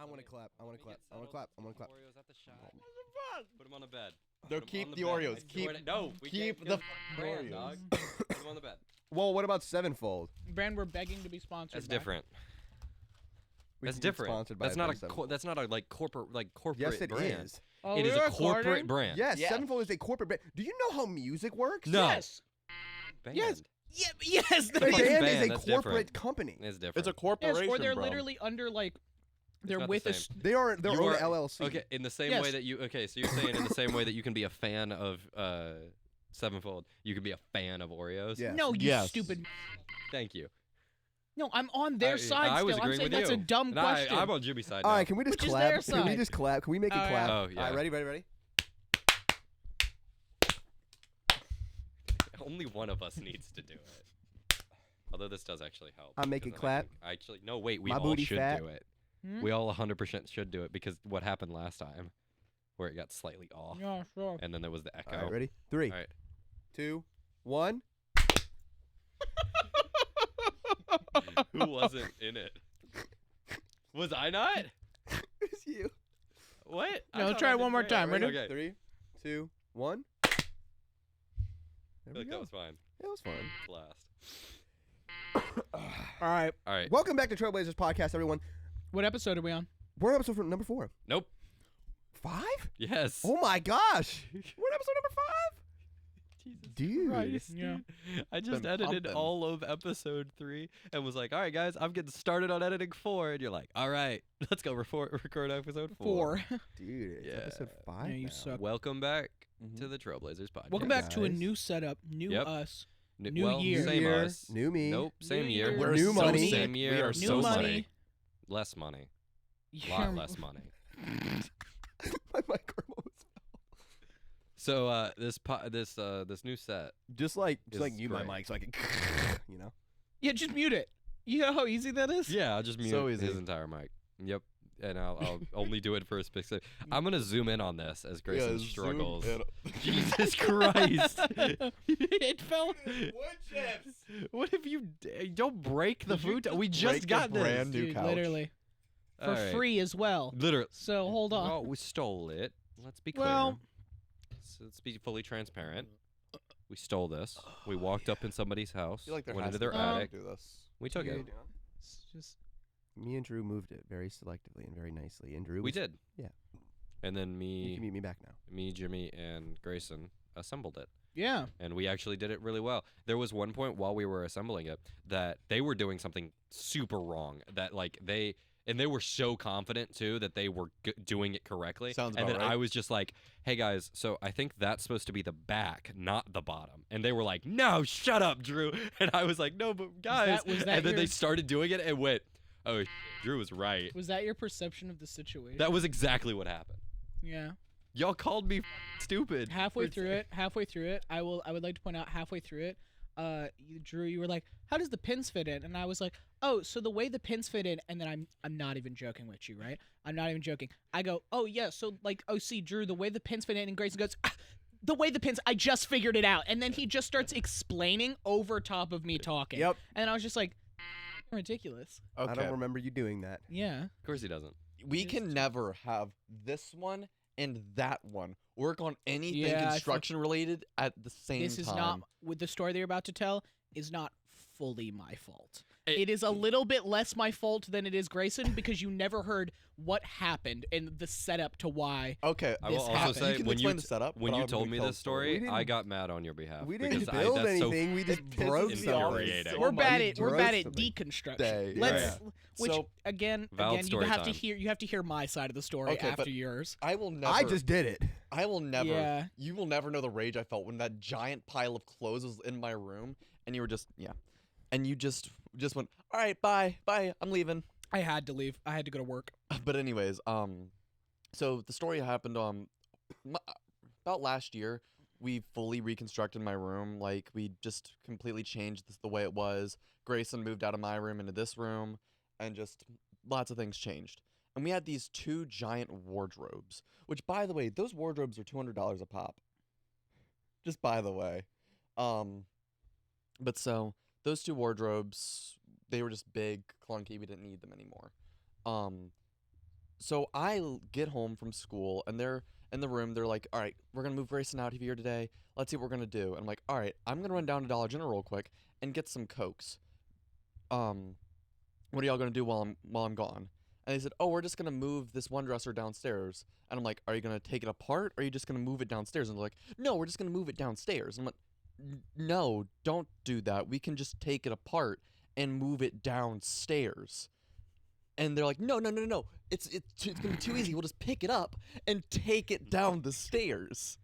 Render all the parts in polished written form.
want to clap. I want to clap. I want to clap. I want to clap. Oreos at the shop. Put them on the bed. No, Put 'em keep on the bed. Oreos. I swear to- no, we keep can't the get brand, Oreos. dog. Put them on the bed. Well, what about Sevenfold? Brand, we're begging to be sponsored. That's by. different. We That's can get different. sponsored by That's not a Sevenfold. that's not a corporate Yes, it brand. is. Oh, It is we're a corporate recording? brand. Yes, Yeah. Sevenfold is a corporate brand. Do you know how music works? No. Yes. Band. Yes. Yeah, yes. The It's band is a band, that's corporate different. company. It's different. It's a Yes, corporation, or they're bro. literally under like they're not the with a. same. They're You own are- LLC. Okay, in the same Yes. way that you so you're saying in the same way that you can be a fan of Sevenfold, you can be a fan of Oreos. Yeah. No, you Yes. stupid. Thank you. No, I'm on their side I still. was I'm agreeing saying with that's you. a dumb And question. I'm on Jimmy's side All now. right, can we just Which is clap? their Can we side. just clap? Can we make a Oh, yeah. clap? Oh, All yeah. right, ready? Only one of us needs to do it. Although this does actually help. I'm making because clap. Actually, no, wait. We My all booty should fat. do it. Hmm? We all 100% should do it because what happened last time, where it got slightly off, Yeah, sure. and then there was the echo. All right, ready? 3, All right. 2, 1. Who wasn't in it? Was I not? It's you. What? I No, thought try I it did one more great. time. Ready? Okay. 3, 2, 1. I There feel we like go. that was fine. That was fun. Last. All right. All right. Welcome back to TrailBlazers podcast, everyone. What episode are we on? We're on episode number 4. Nope. 5? Yes. Oh my gosh. We're on episode number 5. Jesus Dude. Christ. Yeah. I just Been edited pumping. all of episode 3 and was like, all right, guys, I'm getting started on editing 4. And you're like, all right, let's go record episode 4. 4. Dude, it's Yeah. episode 5 Yeah, you now. suck. Welcome back Mhm. to the TrailBlazers podcast. Welcome back to a guys. new setup, new Yep. us, New new year. Same New year, us. new me. Nope, same New year. year. We're New so money. sick. Same year. We are new so money. sick. Less money. Yeah. Lot less money. My microphone was So this new set. just like It's you, my great. mic, so I can, you know. Yeah, just mute it. You know how easy that is? Yeah, I'll just mute So easy. his entire mic. Yep. And I'll only do it for a specific. I'm gonna zoom in on this as Grayson struggles. Jesus Christ! It fell. Wood chips. What if you don't break the Did you food? just We break just the got this. brand new Dude, couch? literally. For All right. free as well. Literally. So hold on. Well, we stole it. Let's be clear. Well- So let's be fully transparent. We stole this. We walked up in somebody's house. I feel like there went has into to their be a way to attic. do this. We took it. Dude. It's just Me and Drew moved it very selectively and very nicely, and Drew We was- did. yeah. And then You can meet me back now. me, Jimmy, and Grayson assembled it. yeah. And we actually did it really well. There was one point while we were assembling it that they were doing something super wrong. That like they were so confident too that they were doing it correctly. Sounds and about then right. I was just like, "Hey guys, so I think that's supposed to be the back, not the bottom." And they were like, "No, shut up, Drew." And I was like, "No, but guys." was that and then they your- started doing it and went, "Oh, Drew was right." Was that your perception of the situation? That was exactly what happened. yeah. Y'all called me stupid. Halfway for through it, I would like to point out halfway through it, Drew, you were like, "How does the pins fit in?" And I was like, "Oh, so the way the pins fit in," and then I'm not even joking with you, right? I'm not even joking. I go, "Oh yeah, so like, oh see, Drew, the way the pins fit in," and Grayson goes, "The way the pins, I just figured it out," and then he just starts explaining over top of me talking. Yep. And I was just like, ridiculous. Okay. I don't remember you doing that. Yeah. Of course he doesn't. We Just- can never have this one and that one work on anything Yeah, I feel- construction related at the same This is time. not with the story they're about to tell is not fully my fault. It- It is a little bit less my fault than it is Grayson because you never heard what happened and the setup to why. Okay. I will This also happened. say you can when explain you the setup. when but you I'm told gonna me tell this the story. story, I got mad on your behalf. We didn't because build that's so anything. We just It broke pisses me something. off infuriating. we're much. bad at broke deconstruction. Day, Let's which So- again Valid you story have to time. hear my side of the story Okay, after but- yours. I will never. I just did it. I will never. Yeah. You will never know the rage I felt when that giant pile of clothes was in my room, and you were just and you just went, all right, bye, I'm leaving. I had to leave. I had to go to work. But anyways, so the story happened about last year. We fully reconstructed my room. Like we just completely changed the way it was. Grayson moved out of my room into this room, and just lots of things changed. And we had these 2 giant wardrobes, which, by the way, those wardrobes are $200 a pop. Just by the way, but so those 2 wardrobes, they were just big, clunky. We didn't need them anymore. So get home from school, and they're in the room. They're like, all right, we're going to move Grayson out of here today. Let's see what we're going to do. And I'm like, all right, I'm going to run down to Dollar General real quick and get some Cokes. What are y'all going to do while I'm gone? And they said, oh, we're just going to move this one dresser downstairs. And I'm like, are you going to take it apart, or are you just going to move it downstairs? And they're like, no, we're just going to move it downstairs. And I'm like, no, don't do that. We can just take it apart and move it downstairs. And they're like, no. It's going to be too easy. We'll just pick it up and take it down the stairs.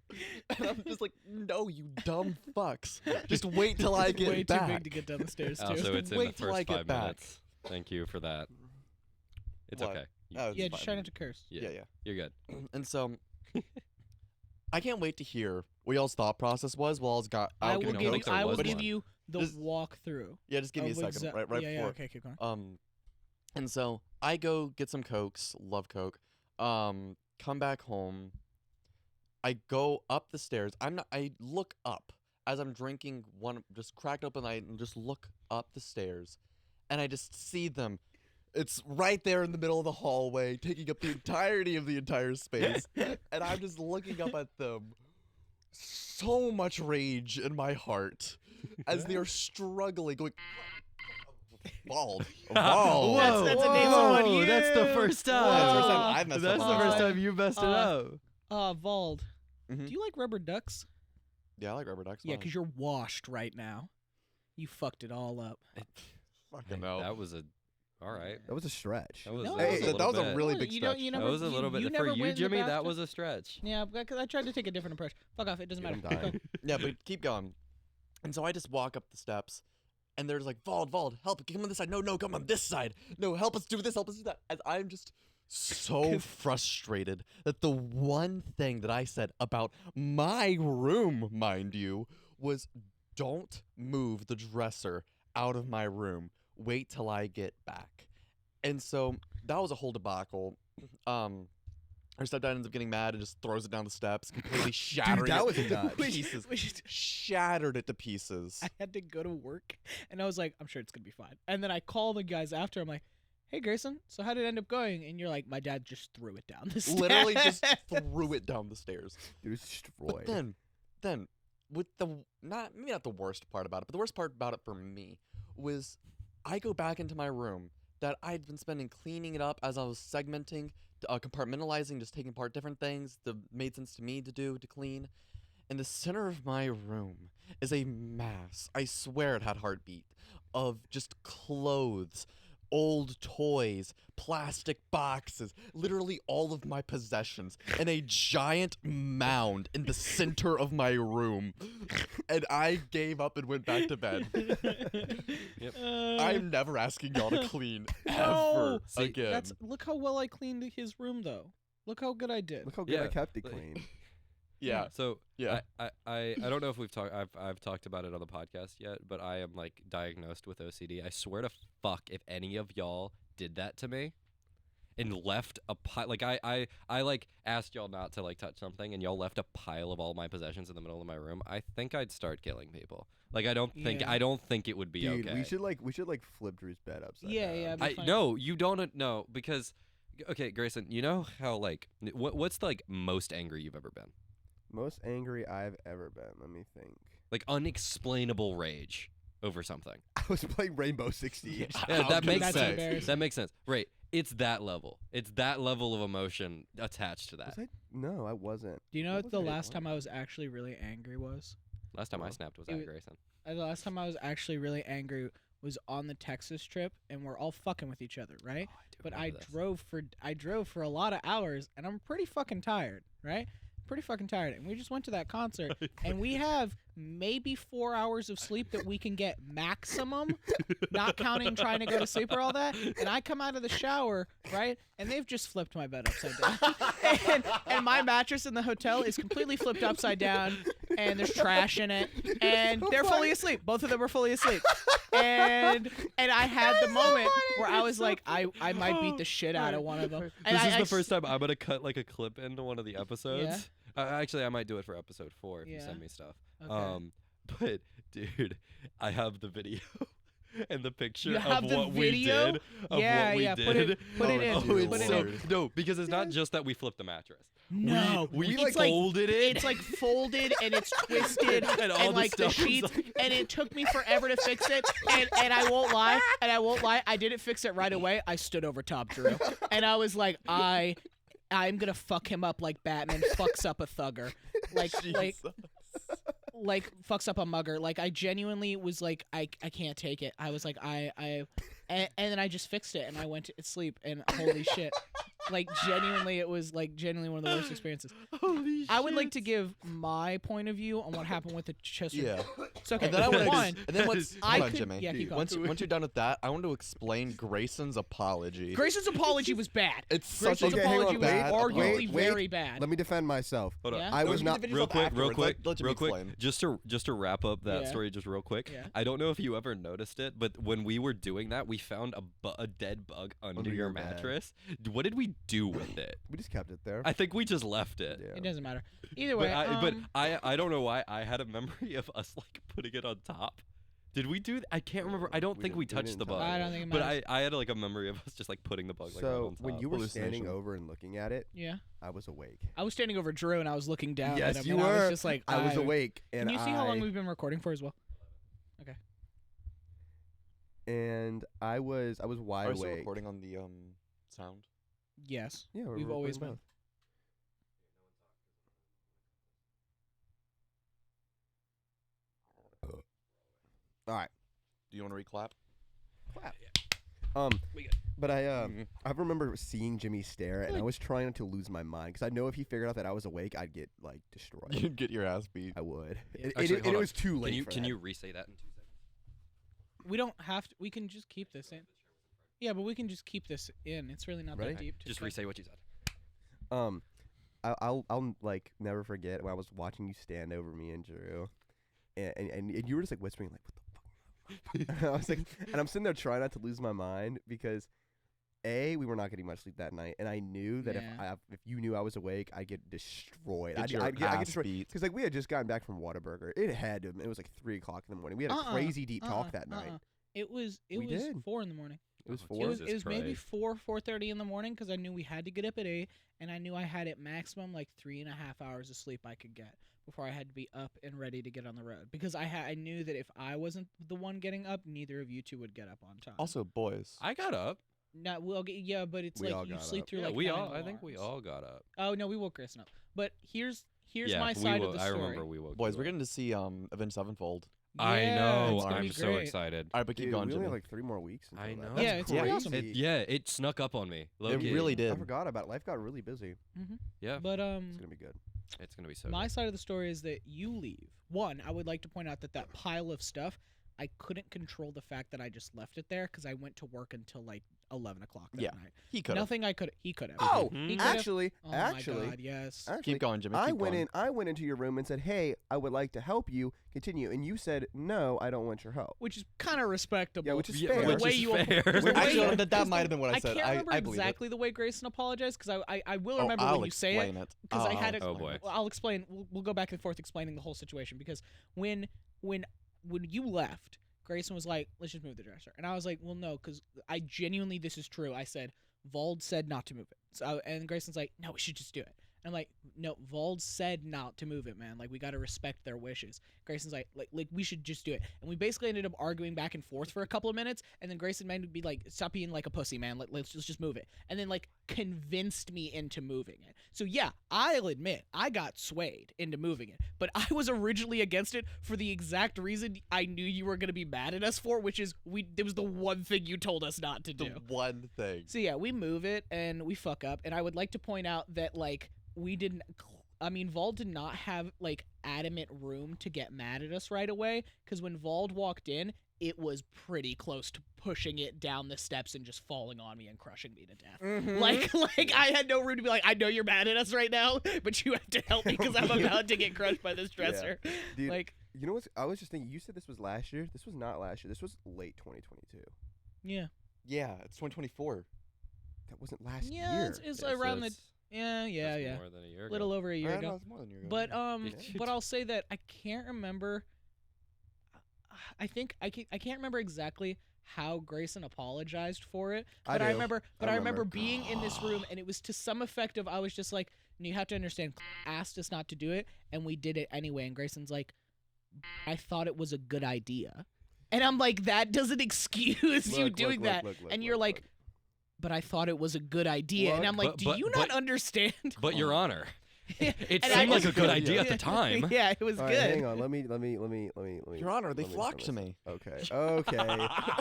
And I'm just like, no, you dumb fucks. Just wait till I get way back. too big to get down the stairs too. Also, it's in Wait the till I first get 5 back. minutes. Thank you for that. It's What? okay. Oh, it's Yeah, fine. just try not to curse. Yeah. You're good. And so, I can't wait to hear what y'all's thought process was while I was I will getting give you. think there I will was give one. you the Just- walkthrough. Yeah, just give me a of second. Right yeah, before. okay, keep going. And so I go get some Cokes. Love Coke. Come back home. I go up the stairs. I look up as I'm drinking one. Just cracked open. I just look up the stairs, and I just see them. It's right there in the middle of the hallway, taking up the entirety of the entire space, and I'm just looking up at them. So much rage in my heart as they are struggling, going. Bald. Whoa. That's a name someone Whoa, that's the you- first time. Well, that's the first time I've messed That's up. the first Uh, time you messed it up. Vald, Mhm. do you like rubber ducks? Yeah, I like rubber ducks. Yeah, fine. because you're washed right now. You fucked it all up. Fucking no. That was a. All right. That was a stretch. That was, No, that was Hey, a that little was a bit. really No, big you don't- stretch. you That never- was a little bit. you For never you, went in the Jimmy, that bathroom? was a stretch. Yeah, because I tried to take a different approach. Fuck off, it doesn't Get matter. him Go. dying. Yeah, but keep going. And so I just walk up the steps, and they're just like, Vald, help! Come on this side. No, come on this side. No, help us do this. Help us do that. And I'm just so frustrated that the one thing that I said about my room, mind you, was don't move the dresser out of my room. Wait till I get back. And so that was a whole debacle. Her stepdad ends up getting mad and just throws it down the steps, completely shattering that it was to nuts. pieces. Shattered it to pieces. I had to go to work, and I was like, I'm sure it's gonna be fine. And then I call the guys after. I'm like, hey, Grayson, so how did it end up going? And you're like, my dad just threw it down the stairs. Literally just threw it down the stairs. It was destroyed. But then with maybe not the worst part about it, but the worst part about it for me was I go back into my room that I'd been spending cleaning it up as I was segmenting, compartmentalizing, just taking apart different things that made sense to me to clean. In the center of my room is a mass, I swear it had heartbeat, of just clothes, old toys, plastic boxes, literally all of my possessions, in a giant mound in the center of my room. And I gave up and went back to bed. Yep. I'm never asking y'all to clean ever No! See, again. Look how well I cleaned his room, though. Look how good I did. Look how good I Yeah, kept it like- clean. Yeah. So Yeah. I don't know if we've talked. I've talked about it on the podcast yet, but I am like diagnosed with OCD. I swear to fuck, if any of y'all did that to me, and left a pile, like I like asked y'all not to like touch something, and y'all left a pile of all my possessions in the middle of my room, I think I'd start killing people. Like I don't think it would be Dude, okay. we should like flip Drew's bed upside Yeah, down. yeah, I fine. no, you don't know because okay, Grayson, you know how like what's the like most angry you've ever been? Most angry I've ever been. Let me think. Like unexplainable rage over something. I was playing Rainbow Six Siege. Yeah, that makes That's sense. embarrassing. That makes sense. Right. It's that level. It's that level of emotion attached to that. Was I? No, I wasn't. Do you know What what the was I last doing? time I was actually really angry was? Last time I Well, snapped was it at was- Grayson. The last time I was actually really angry was on the Texas trip, and we're all fucking with each other, right? Oh, do But remember this. I drove for a lot of hours, and I'm pretty fucking tired, right? Pretty fucking tired. And we just went to that concert, and we have maybe 4 hours of sleep that we can get maximum, not counting trying to go to sleep or all that. And I come out of the shower, right? And they've just flipped my bed upside down. and my mattress in the hotel is completely flipped upside down, and there's trash in it. And they're fully asleep. Both of them are fully asleep. And I had the moment where I was like, I might beat the shit out of one of them. And This is I the first time I'm gonna cut like a clip into one of the episodes. Yeah? Actually, I might do it for episode 4 if you Yeah. send me stuff. Okay. But dude, I have the video and the picture You have of the what video? we did. Of Yeah, what we yeah, did. put it Oh, in. it's Oh, it's Put it so in. no, because it's not just that we flipped the mattress. No, we it's like folded it. it's like folded and it's twisted And all and the like the stuff was sheets like- and it took me forever to fix it and I won't lie I didn't fix it right away. I stood over top Drew and I was like I'm gonna fuck him up like Batman fucks up a thugger like fucks up a mugger. Like I genuinely was like I can't take it. I was like and then I just fixed it and I went to sleep and holy shit. Like genuinely it was like genuinely one of the worst experiences. Holy I would like to give my point of view on what happened with the Chester. Yeah. It's okay. And then I want One, to. And then once, I hold on, could- Jimmy. yeah, keep going. Once you're done with that, I want to explain Grayson's apology. Grayson's apology was bad. It's such Grayson's a Okay, hang apology on, was bad arguably apology. very bad. Let me defend myself. Hold on. Yeah? I No, was you not. can Real up quick, afterwards. Let Jimmy real quick. explain. Just to wrap up that Yeah. story, just real quick. Yeah. I don't know if you ever noticed it, but when we were doing that, we found a dead bug under your your bed. mattress. What did we do with it? We just kept it there. I think we just left it. Yeah. It doesn't matter. Either But way, I don't know why I had a memory of us like putting it on top. Did we do? I can't remember. I don't We think we didn't- we touched didn't the touch bug. I don't think it But matters. I had like a memory of us just like putting the bug like right So on top. when you were standing Hallucination. over and looking at it, yeah, I was awake. I was standing over Drew and I was looking down Yes, at him. you and I were. was just like, I was awake, and Can you see how long we've been recording for as well? and I was Are wide we still awake. recording on the sound? Yes. Yeah, We've we're always recording both. All right. Do you want to reclap? We good. But I remember seeing Jimmy stare, and I was trying not to lose my mind because I know if he figured out that I was awake, I'd get like destroyed. You'd get your ass beat. I would. Yeah. Actually, It hold on. was too late. for Can that. you re-say that in 2 seconds? We don't have to. We can just keep this in. Yeah, but we can just keep this in. It's really not Ready? that deep. To Just cut. re-say what you said. I'll like never forget when I was watching you stand over me and Drew, and you were just like whispering like, "What the fuck?" And I was like, and I'm sitting there trying not to lose my mind because, we were not getting much sleep that night, and I knew that Yeah. if you knew I was awake, I'd get destroyed. Get your I'd get ass destroyed beat. because like we had just gotten back from Whataburger. It was like 3:00 in the morning. We had a crazy deep talk that night. It was We did. 4 in the morning. It was Oh, 4. It was maybe Christ. 4:30 in the morning because I knew we had to get up at 8, and I knew I had at maximum like 3.5 hours of sleep I could get before I had to be up and ready to get on the road because I knew that if I wasn't the one getting up, neither of you two would get up on time. Also, boys. I got up. No, well, yeah, but it's We all like you got sleep up. through Yeah, like we 9 all. I think we alarms. all got up. Oh no, we woke Grayson up. But here's yeah, my we side wo- of the I story. remember we woke. Boys, you we're up. getting to see Avenged Sevenfold. I Yeah, know. it's gonna I'm be so great. excited. All right, but keep Dude, going, we Jimmy. only have like 3 more weeks. Until I that. know. That's Yeah, it's gonna be crazy. awesome. It snuck up on me. It Low-key. really I did. forgot about it. Life got really busy. Yeah, But It's gonna be good. it's gonna be so. my good. side of the story is that you leave. One, I would like to point out that pile of stuff, I couldn't control the fact that I just left it there because I went to work until like 11 o'clock that Yeah. night. He could have. Nothing I could. He could have. Oh, Mhm. He could've- actually, Oh actually, my God, yes. actually, Keep going, Jimmy. I keep went going. in. I went into your room and said, "Hey, I would like to help you continue," and you said, "No, I don't want your help." Which is kind of respectable. Yeah, which is Yeah, fair. which The way is you fair. the way Actually, you- that might have been what I said. can't remember I believe it. exactly the way Grayson apologized because I will Oh, remember I'll when you say it. explain it. Because I had I'll it. Oh, explain boy. it. Well, I'll explain. We'll go back and forth explaining the whole situation because when you left, Grayson was like, "Let's just move the dresser," and I was like, "Well, no," because I genuinely, this is true. I said, "Vald said not to move it," so and Grayson's like, "No, we should just do it." And I'm like, "No, Vald said not to move it, man. Like we got to respect their wishes." Grayson's like we should just do it, and we basically ended up arguing back and forth for a couple of minutes, and then Grayson man would be like, "Stop being like a pussy, man. Let's just move it," and then like convinced me into moving it. So yeah, I'll admit I got swayed into moving it, but I was originally against it for the exact reason I knew you were gonna be mad at us for, which is it was the one thing you told us not to The do. one thing. So yeah, we move it and we fuck up, and I would like to point out that like we didn't. I mean, Vald did not have like adamant room to get mad at us right away because when Vald walked in, it was pretty close to pushing it down the steps and just falling on me and crushing me to death. Mm-hmm. Like I had no room to be like, I know you're mad at us right now, but you have to help me because I'm about to get crushed by this dresser. Dude, Like, you know what? I was just thinking. You said this was last year. This was not last year. This was late 2022. yeah, Yeah, it's 2024. That wasn't last yeah, year. it's Yeah, so around the it's- yeah. that's More than a year ago. Little over a year No, ago. it's more than a year ago. But Yeah. but I'll say that I can't remember. I think I can't remember exactly how Grayson apologized for it, I but I do. remember I I remember remember. being in this room and it was to some effect of I was just like, you have to understand, asked us not to do it and we did it anyway, and Grayson's like, I thought it was a good idea. And I'm like, that doesn't excuse you doing that. And you're like, but I thought it was a good idea. And I'm like, do you not understand? But Your Honor, it And seemed like a just- good idea at the time. Yeah, it was All good. right, hang on. Let me. Your Honor, they let me flocked to finish. me. Okay.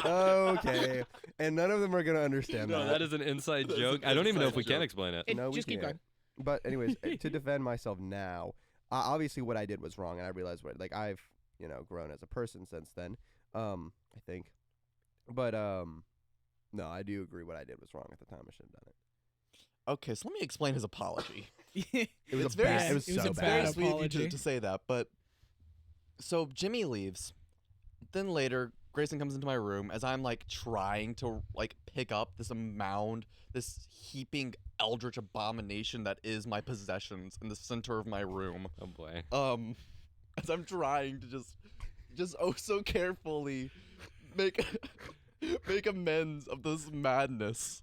Okay. And none of them are gonna understand No, that. that is an inside That is joke. an I don't even know if inside we can joke. explain it. No, we Just keep can't. going. But anyways, to defend myself now, obviously what I did was wrong, and I realized I've grown as a person since then. I think, but no, I do agree what I did was wrong at the time. I should have done it. Okay, so let me explain his apology. It was It's a very, bad. It was it was so a bad. very bad sweet of you apology. to say that, but so Jimmy leaves. Then later, Grayson comes into my room as I'm like trying to like pick up this mound, this heaping eldritch abomination that is my possessions in the center of my room. Oh boy. As I'm trying to just oh so carefully make make amends of this madness.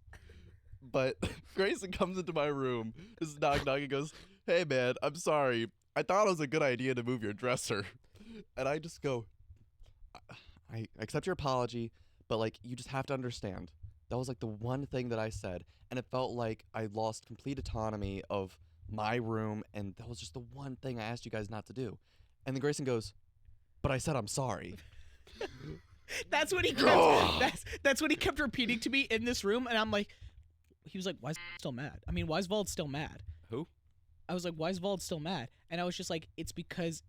But Grayson comes into my room, just knock and goes, "Hey man, I'm sorry. I thought it was a good idea to move your dresser." And I just go, I accept your apology, but like you just have to understand. That was like the one thing that I said, and it felt like I lost complete autonomy of my room, and that was just the one thing I asked you guys not to do. And then Grayson goes, "But I said I'm sorry." That's what he kept. That's what he kept repeating to me in this room, and I'm like, he was like, "Why is still mad? I mean, why is Vald still mad?" Who? I was like, "Why is Vald still mad?" And I was just like, "It's because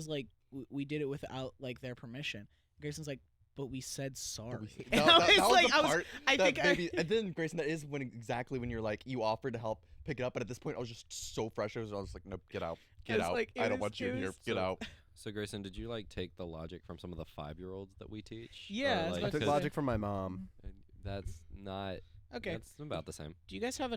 like we did it without like their permission." Grayson's like, "But we said sorry." No, And I that was was like, the I was, part I that think, maybe, and then Grayson, that is when exactly when you're like you offered to help pick it up, but at this point I was just so frustrated. I was like, "Nope, get out, get was out. like, it I don't was- want you it in here. was Get so- out." So Grayson, did you like take the logic from some of the 5-year-olds that we teach? Yeah, I Or, was like, I about took to cause logic from my mom. That's not. okay. That's about the same. Do you guys have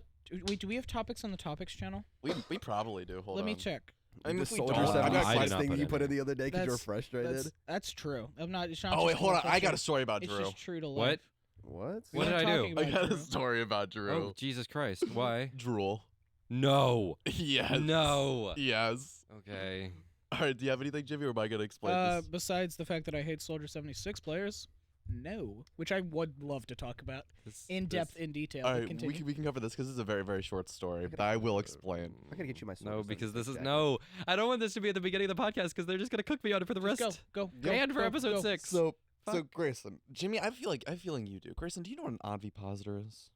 wait? Do we have topics on the topics channel? We probably do. Hold Let on. me check. I mean, The if we Soldier don't, I got 76 I did not thing put you in put in there. the other day because you were That's- frustrated. That's true. I'm not. It's not Oh wait, just hold on. because I got a frustrated. story about It's Drew. just true to life. What? What? What We're did not I talking do? I about got a Drew. story about Drew. Oh Jesus Christ! Why? Drool. No. Yes. No. Yes. Okay. All right. Do you have anything, Jimmy, or am I gonna explain this? Besides the fact that I hate Soldier 76 players, no. Which I would love to talk about in depth, in detail. All but right, continue. we can cover this because this is a very, very short story, but I will explain. I gotta get you my No, Soldier because this is 76 no. I don't want this to be at the beginning of the podcast because they're just gonna cook me on it for the Just rest. go. And for go, episode go. 6. So Fuck. Grayson, Jimmy, I'm feeling you do. Grayson, do you know what an ovipositor is?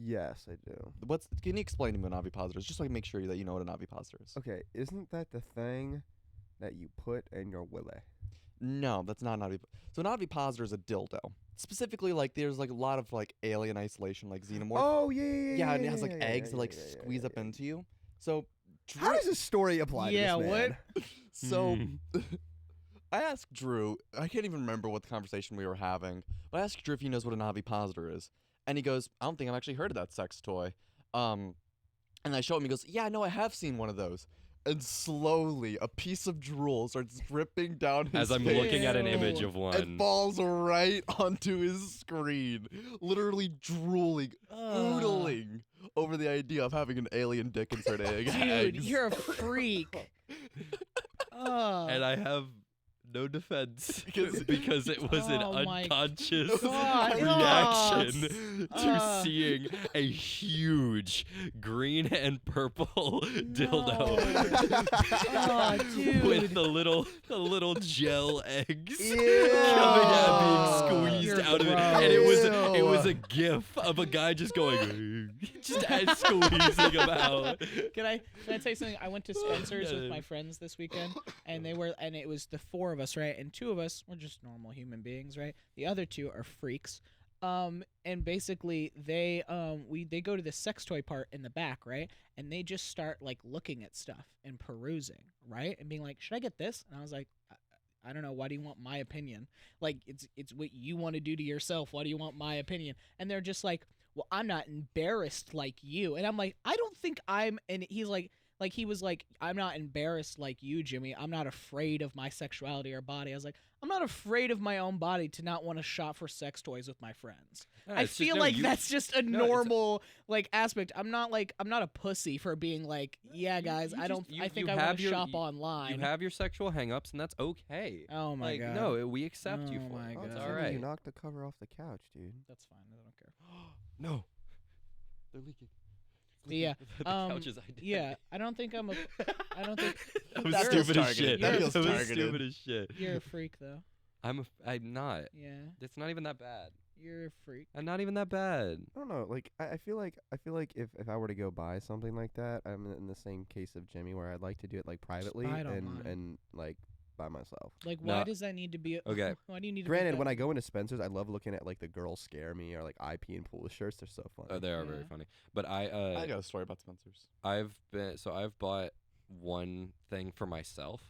Yes, I do. Can you explain to me what an ovipositor is, just so I can make sure that you know what an ovipositor is? Okay, isn't that the thing that you put in your willy? No, that's not an ovipositor. So an ovipositor is a dildo. Specifically, like there's like a lot of like alien isolation, like xenomorph. Oh yeah. Yeah, and it has like eggs that like squeeze up into you. So How does this story apply Yeah, to this man? what? So I asked Drew, I can't even remember what the conversation we were having, but I asked Drew if he knows what an ovipositor is. And he goes, "I don't think I've actually heard of that sex toy." And I show him, he goes, "Yeah, no, I have seen one of those." And slowly a piece of drool starts dripping down his As I'm face looking at an Ew. image of and one. falls right onto his screen, literally drooling, oodling over the idea of having an alien dick inserted Dude, eggs. you're a freak. And I have no defense Because- because it was an Oh my unconscious God. reaction to Uh. seeing a huge green and purple dildo Oh, dude. with the little gel eggs Ew. coming out, being squeezed You're out of it, and it gross. was a gif of a guy just going just squeezing them out. Can I tell you something? I went to Spencer's Yeah. with my friends this weekend, and it was the 4 of us, right? And 2 of us were just normal human beings, right? The other 2 are freaks. And basically they go to the sex toy part in the back, right? And they just start like looking at stuff and perusing, right? And being like, "Should I get this?" And I was like, I don't know. Why do you want my opinion? Like, it's what you want to do to yourself. Why do you want my opinion? And they're just like, "Well, I'm not embarrassed like you." And I'm like, "I don't think I'm." And he's like he was like, "I'm not embarrassed like you, Jimmy. I'm not afraid of my sexuality or body." I was like, not afraid of my own body to not want to shop for sex toys with my friends. Yeah, I it's just- feel no, like you- that's just a no, it's a- normal like aspect. I'm not a pussy for being like, yeah, guys, you I don't. just- you- I think you I want have to your- shop you- online. You have your sexual hang-ups, and that's okay. Oh my like, god. no, we accept you Oh for my it. Oh, It's God. all Jimmy, right. You knocked the cover off the couch, dude. That's fine. I don't care. No. They're leaking. Yeah. The couch is identical. Yeah. I don't think I'm a. I don't think That was That stupid feels as targeted. shit. That That feels was targeted. stupid as shit. you're a freak though. I'm not. Yeah. It's not even that bad. You're a freak. I'm not even that bad. I don't know. Like I feel like if I were to go buy something like that, I'm in the same case of Jimmy, where I'd like to do it like privately buy it and online. like by myself. Like, No. why does that need to be? Okay. Why do you need to? Granted, when I go into Spencer's, I love looking at like the girls scare me or like IP and pool shirts. They're so fun. They are very Yeah. funny. But I got a story about Spencer's. I've bought one thing for myself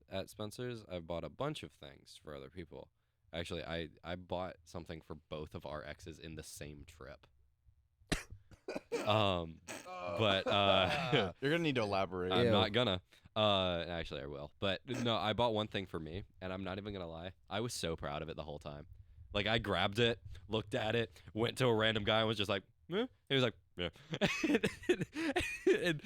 at Spencer's. I've bought a bunch of things for other people. Actually, I bought something for both of our exes in the same trip. But You're gonna need to elaborate. I'm Ew. not gonna. Actually, I will. But no, I bought one thing for me, and I'm not even gonna lie. I was so proud of it the whole time. Like, I grabbed it, looked at it, went to a random guy, and was just like, eh? He was like, yeah, and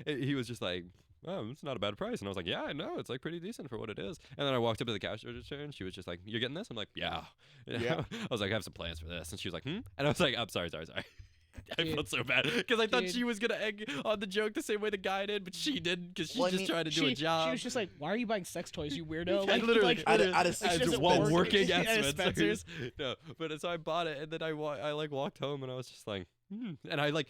he was just like, oh, it's not a bad price. And I was like, yeah, I know, it's like pretty decent for what it is. And then I walked up to the cash register, and she was just like, you're getting this? I'm like, yeah. Yeah. I was like, I have some plans for this. And she was like, And I was like, I'm sorry. I Dude. felt so bad because I thought Dude. she was gonna egg on the joke the same way the guy did, but she didn't because she's Well, I just mean, trying to do a She job. was just like, "Why are you buying sex toys, you weirdo?" Yeah, Like, literally, like, At a like, Spencer's. she doesn't while work working at at Spencer's. No, but so I bought it, and then I like walked home, and I was just like, and I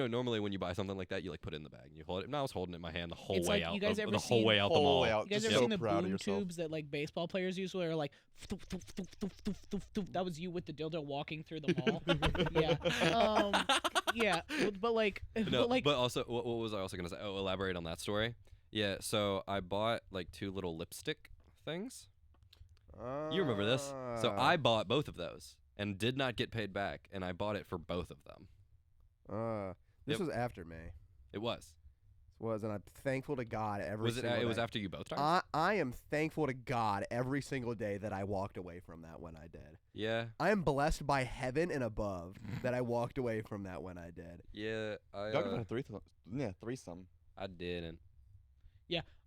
normally when you buy something like that, you like put it in the bag and you hold it. And I was holding it in my hand the whole It's way like, out. you guys the ever whole seen- way out the Whole mall. way out. You guys Just ever so seen the proud of boom yourself. tubes that like baseball players use, where they're like, "Thoof, thoof, thoof, thoof, thoof, thoof, thoof." That was you with the dildo walking through the mall. Yeah, but like, No, but like, but also, what was I also gonna say? Oh, elaborate on that story. Yeah, so I bought like 2 little lipstick things. You remember this? So I bought both of those and did not get paid back, and I bought it for both of them. This Yep. was after May. It was. And I'm thankful to God every Was it? single It was day. after you both times. I am thankful to God every single day that I walked away from that when I did. Yeah, I am blessed by heaven and above that I walked away from that when I did. yeah. I Y'all got a threesome. I didn't.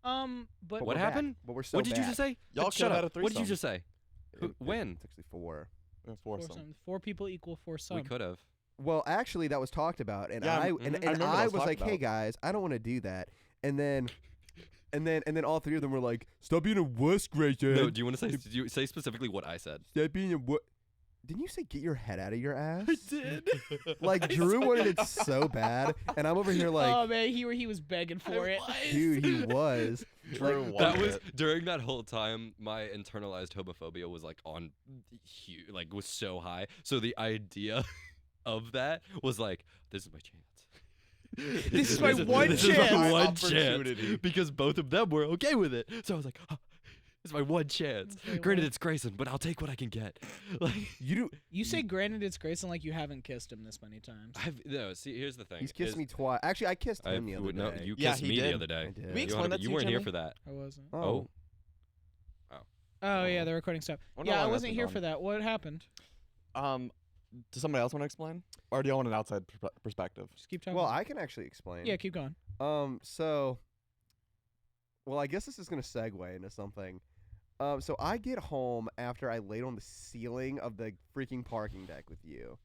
but What we're back. happened? But we're so What did you back. just say? Y'all Shut could have up. had a What did you threesome. just say? When? It's actually 4. Foursome. 4 people equal 4 some. We could have. Well, actually, that was talked about, and Yeah, I mhm. and, I and remember that I was was talked like, "Hey about. guys, I don't want to do that." And then all 3 of them were like, "Stop being a wuss, Grayson. No, do you want to say? Did you say specifically what I said? Stop being a wuss." Didn't you say get your head out of your ass? did. Like Drew wanted it so bad, and I'm over here like, oh man, he was begging for it. dude, he was. Drew Like, That wanted was it. during that whole time. My internalized homophobia was like on, like was so high. So the idea of that was like, this is my chance. This is my one This is chance. my one Opportunity. chance because both of them were okay with it. So I was like, oh, it's my one chance. Okay, Granted, well. it's Grayson, but I'll take what I can get. Like, You do. You say granted it's Grayson like you haven't kissed him this many times. no. See, here's the thing. He's kissed is me twice. Actually, I kissed him the other no, day. you Yeah, kissed he me the did. other day. I did. We You explained that to you you, weren't here Jimmy? for that. I wasn't. Oh. Oh yeah, the recording stuff. Wonder how Yeah, I long that's wasn't been here gone. for that. What happened? Does somebody else want to explain, or do y'all want an outside perspective? Just keep talking. Well, I can actually explain. yeah, keep going. So, well, I guess this is gonna segue into something. So I get home after I laid on the ceiling of the freaking parking deck with you.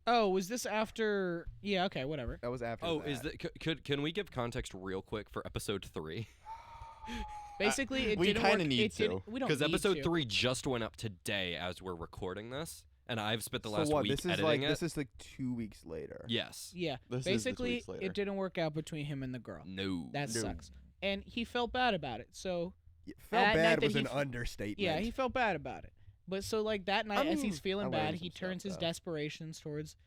Oh, was this after? Yeah, okay, whatever. That was after. Oh, that. is that? Can we give context real quick for episode 3? Basically, it we didn't kinda work. need it didn't- to, We don't Because need episode to. 3 just went up today as we're recording this, and I've spent the So last what? week This is editing like it. this is like 2 weeks later. Yes. Yeah, This is basically, 2 weeks later. it didn't work out between him and the girl. No. That No. sucks. And he felt bad about it. So Felt That night bad that was he an f- understatement. yeah, he felt bad about it. But so like that night, as he's mean, feeling I bad, learned he some turns stuff, his though. desperations towards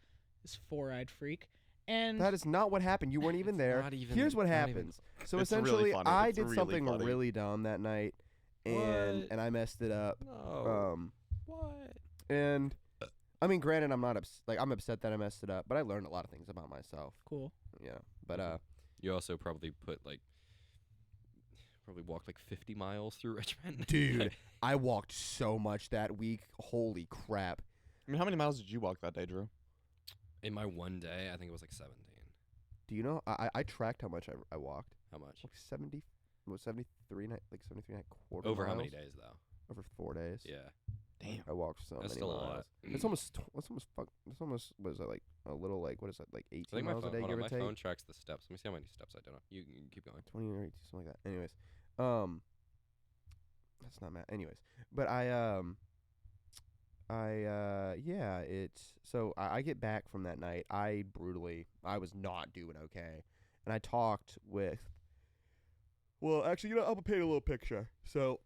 this 4-eyed freak. And That is not what happened. You weren't even there. not even- Here's what not even- happens. So It's really essentially, funny. I It's did really something funny. really dumb that night, and What? and I messed it up. No. What? And I mean, granted, I'm not I'm upset that I messed it up, but I learned a lot of things about myself. cool. Yeah, but You also probably put like probably walked like 50 miles through Richmond. Dude, I walked so much that week. Holy crap. I mean, how many miles did you walk that day, Drew? In my one day, I think it was like 17. Do you know? I tracked how much I walked. How much? Like 73 and a quarter Over how miles? many days though? Over 4 days. Yeah. Damn. I walked so That's many still a miles. lot. It's almost was it like a little like what is that, like I 18 think my miles phone, a day, hold give on, or my phone take? tracks the steps. Let me see how many steps I did. You can keep going. 20 or 18, something like that. Anyways, that's not math. Anyways, but yeah, it's so I get back from that night. I was not doing okay, and I talked with. Well, actually, I'll paint a little picture. So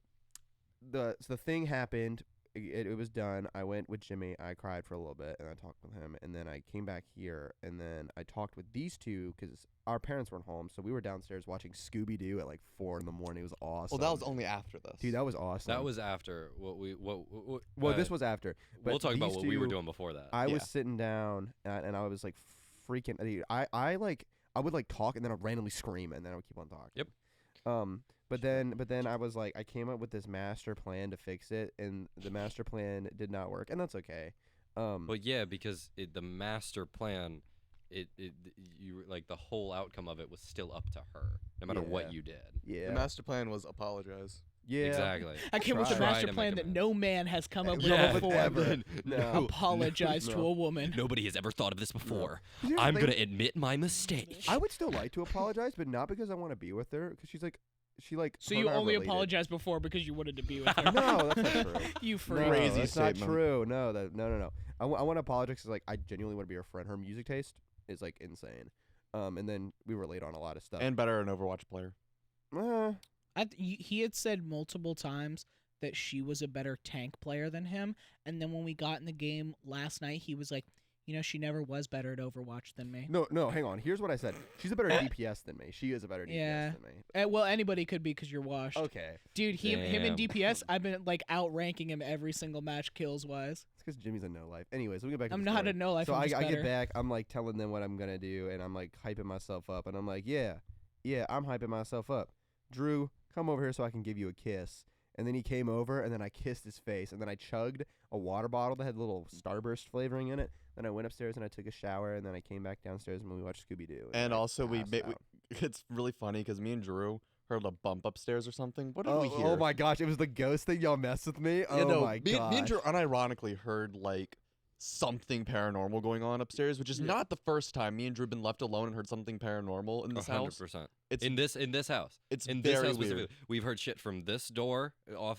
the thing happened. It was done. I went with Jimmy. I cried for a little bit, and I talked with him. And then I came back here, and then I talked with these two because our parents weren't home, so we were downstairs watching Scooby-Doo at like 4 in the morning. It was awesome. Well, that was only after this. Dude, that was awesome. That was after what well, this was after. But we'll talk about these what we were two, doing before that. I was Yeah. sitting down, and I was like freaking. Dude, I would like talk, and then I'd randomly scream, and then I would keep on talking. Yep. But then I was like, I came up with this master plan to fix it, and the master plan did not work, and that's okay. Well, yeah, because the master plan, you like the whole outcome of it was still up to her, no matter what Yeah. you did. Yeah. The master plan was apologize. Yeah. Exactly. I came up with a Try master to plan make that amends. no man has come up with Yeah, before. ever. No. Apologize to No. a woman. Nobody has ever thought of this before. Here's the I'm thing. gonna admit my mistake. I would still like to apologize, but not because I want to be with her, because she So her you and I are only related. apologized before because you wanted to be with her. No, that's not true. You No, freak. Crazy that's not statement. true. No, no. I want to apologize because like I genuinely want to be her friend. Her music taste is like insane. And then we relate on a lot of stuff. And better an Overwatch player. He had said multiple times that she was a better tank player than him, and then when we got in the game last night, he was like, she never was better at Overwatch than me. No, hang on. Here's what I said. She's a better DPS than me. She is a better DPS Yeah. than me. Well, anybody could be because you're washed. Okay. Dude, him in Damn. DPS, I've been like outranking him every single match kills wise. It's because Jimmy's a no life. Anyways, we'll get back to I'm the not story. a no life. So I'm I just get better. back. I'm like telling them what I'm gonna do, and I'm like hyping myself up, and I'm like, yeah, I'm hyping myself up. Drew, come over here so I can give you a kiss. And then he came over, and then I kissed his face, and then I chugged a water bottle that had a little Starburst flavoring in it. Then I went upstairs and I took a shower, and then I came back downstairs and we watched Scooby-Doo. And I also, passed out. it's really funny because me and Drew heard a bump upstairs or something. What did we hear? Oh my gosh, it was the ghost thing. Y'all messed with me. Yeah, Oh no, my me gosh. and Drew unironically heard like something paranormal going on upstairs, which is Yeah. not the first time me and Drew have been left alone and heard something paranormal in this house. 100%. It's In this house. it's In this very house weird. specifically. We've heard shit from this door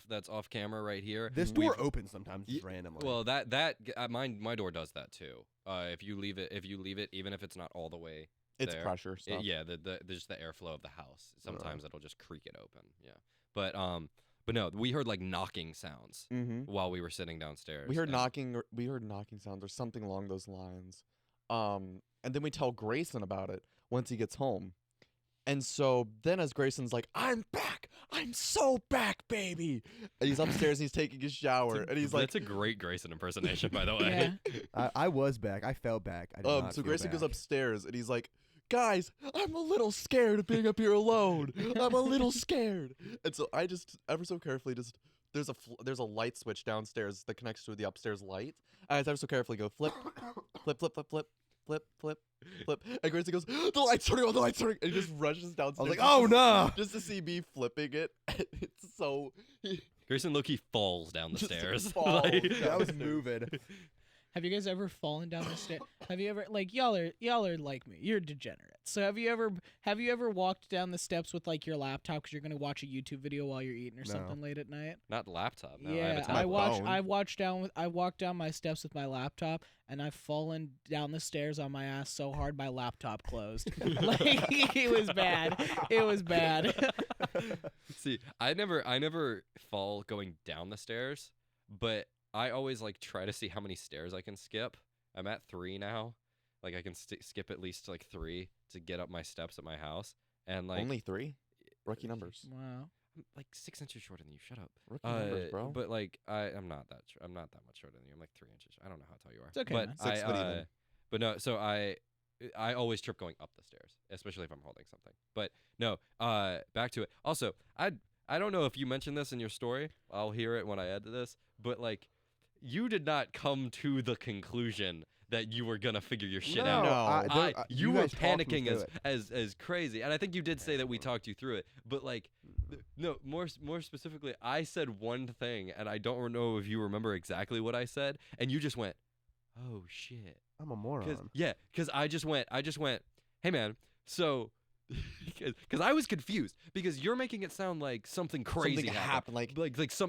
that's off camera right here. This We've- door opens sometimes just randomly. Well, my door does that too. If you leave it, even if it's not all the way It's there, pressure stuff. yeah, just the airflow of the house. Sometimes it'll just creak it open. Yeah, but no, we heard like knocking sounds Mm-hmm. while we were sitting downstairs. We heard and- knocking sounds or something along those lines. And then we tell Grayson about it once he gets home. And so then as Grayson's like, I'm back! I'm so back, baby! And he's upstairs and he's taking a shower. And he's like, "That's a great Grayson impersonation, by the way." Yeah. I was back. I felt back. I did not so feel Grayson goes back. upstairs and he's like, guys, I'm a little scared of being up here alone. I'm a little scared. And so I just ever so carefully there's a light switch downstairs that connects to the upstairs light. And I ever so carefully go flip, flip, flip, flip, flip, flip, flip, flip. And Grayson goes, the light's turning on, the light's turning. And he just rushes downstairs. I was like, just oh to- no! Just to see me flipping it. And it's so. Grayson Loki falls down the Just stairs. falls Like- down. I was moving. Have you guys ever fallen down the stairs? Have you ever like y'all are like me? You're degenerates. So have you ever walked down the steps with like your laptop because you're gonna watch a YouTube video while you're eating or No. something late at night? Not laptop. No, I have Yeah, a My tablet. I walked down my steps with my laptop and I've fallen down the stairs on my ass so hard my laptop closed. Like it was bad. It was bad. See, I never fall going down the stairs, but I always like try to see how many stairs I can skip. I'm at 3 now. Like I can skip at least like 3 to get up my steps at my house, and like Only 3? Rookie numbers. Wow. I'm like 6 inches shorter than you. Shut up. Rookie numbers, bro. But like I'm not that much shorter than you. I'm like 3 inches. I don't know how tall you are. It's okay, But man. 6 foot even. But no. So I I always trip going up the stairs, especially if I'm holding something. But no, back to it. Also, I don't know if you mentioned this in your story. I'll hear it when I add to this. But like, you did not come to the conclusion that you were gonna figure your shit out. No. You were guys talked me panicking through as crazy, and I think you did say that we talked you through it. But like, no, more specifically, I said one thing, and I don't know if you remember exactly what I said, and you just went, "Oh shit." I'm a moron. Because I just went, hey man, so, because I was confused because you're making it sound like something crazy Something happened,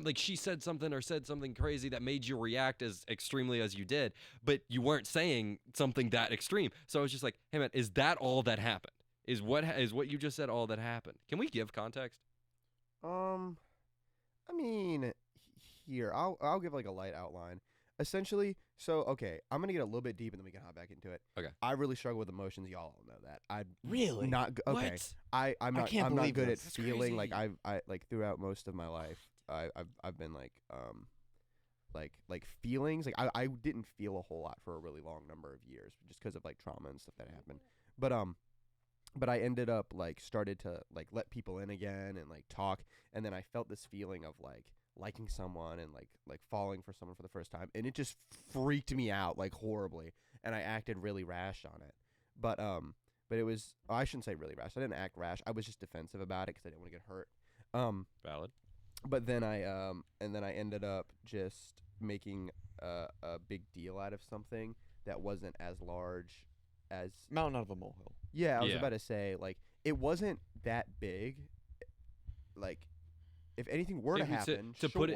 like she said something or said something crazy that made you react as extremely as you did, but you weren't saying something that extreme. So I was just like, hey man, is that all that happened? Is what you just said all that happened? Can we give context? I mean, here I'll give like a light outline. Essentially, so okay, I'm gonna get a little bit deep and then we can hop back into it. Okay. I really struggle with emotions. Y'all all know that. I'm Really? not okay. What? I'm not. can't I'm not believe good this. at That's feeling. Like crazy. I like throughout most of my life, I've been like feelings. Like I didn't feel a whole lot for a really long number of years just because of like trauma and stuff that happened. But I ended up like started to like let people in again and like talk, and then I felt this feeling of like liking someone and like falling for someone for the first time, and it just freaked me out like horribly, and I acted really rash on it. But it was, I shouldn't say really rash. I didn't act rash. I was just defensive about it because I didn't want to get hurt. Valid. But then I ended up just making a big deal out of something that wasn't as large as Mountain out of a molehill. yeah. I was Yeah. about to say like it wasn't that big. Like if anything were to happen, to put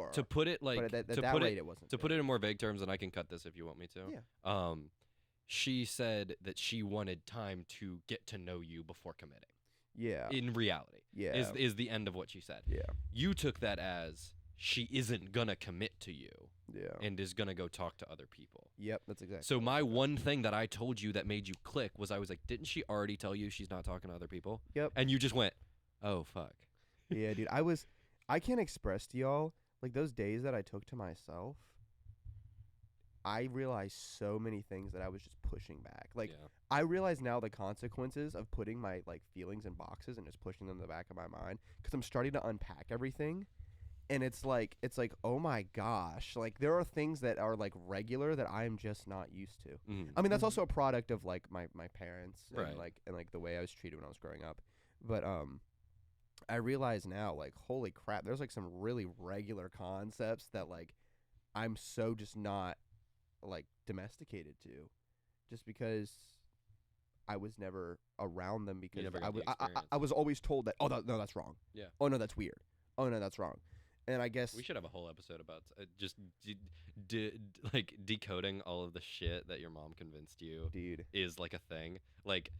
it like but at to that put rate it it wasn't. to put it in more vague terms, and I can cut this if you want me to. Yeah. She said that she wanted time to get to know you before committing. Yeah. In reality, Yeah. is the end of what she said. Yeah. You took that as she isn't gonna commit to you Yeah. and is gonna go talk to other people. Yep. That's exactly. So what my I said. one thing that I told you that made you click was I was like, didn't she already tell you she's not talking to other people? Yep. And you just went, oh fuck. Yeah, dude. I can't express to y'all like those days that I took to myself. I realized so many things that I was just pushing back. Like Yeah. I realize now the consequences of putting my like feelings in boxes and just pushing them in the back of my mind because I'm starting to unpack everything, and it's like oh my gosh, like there are things that are like regular that I'm just not used to. Mm. I mean that's also a product of like my parents Right. and like the way I was treated when I was growing up, but I realize now like holy crap, there's like some really regular concepts that like I'm so just not like domesticated to, just because I was never around them because never I got the experience. was always told that no that's wrong. Yeah. Oh no that's weird. Oh no that's wrong. And I guess We should have a whole episode about just like decoding all of the shit that your mom convinced you dude. is like a thing. Like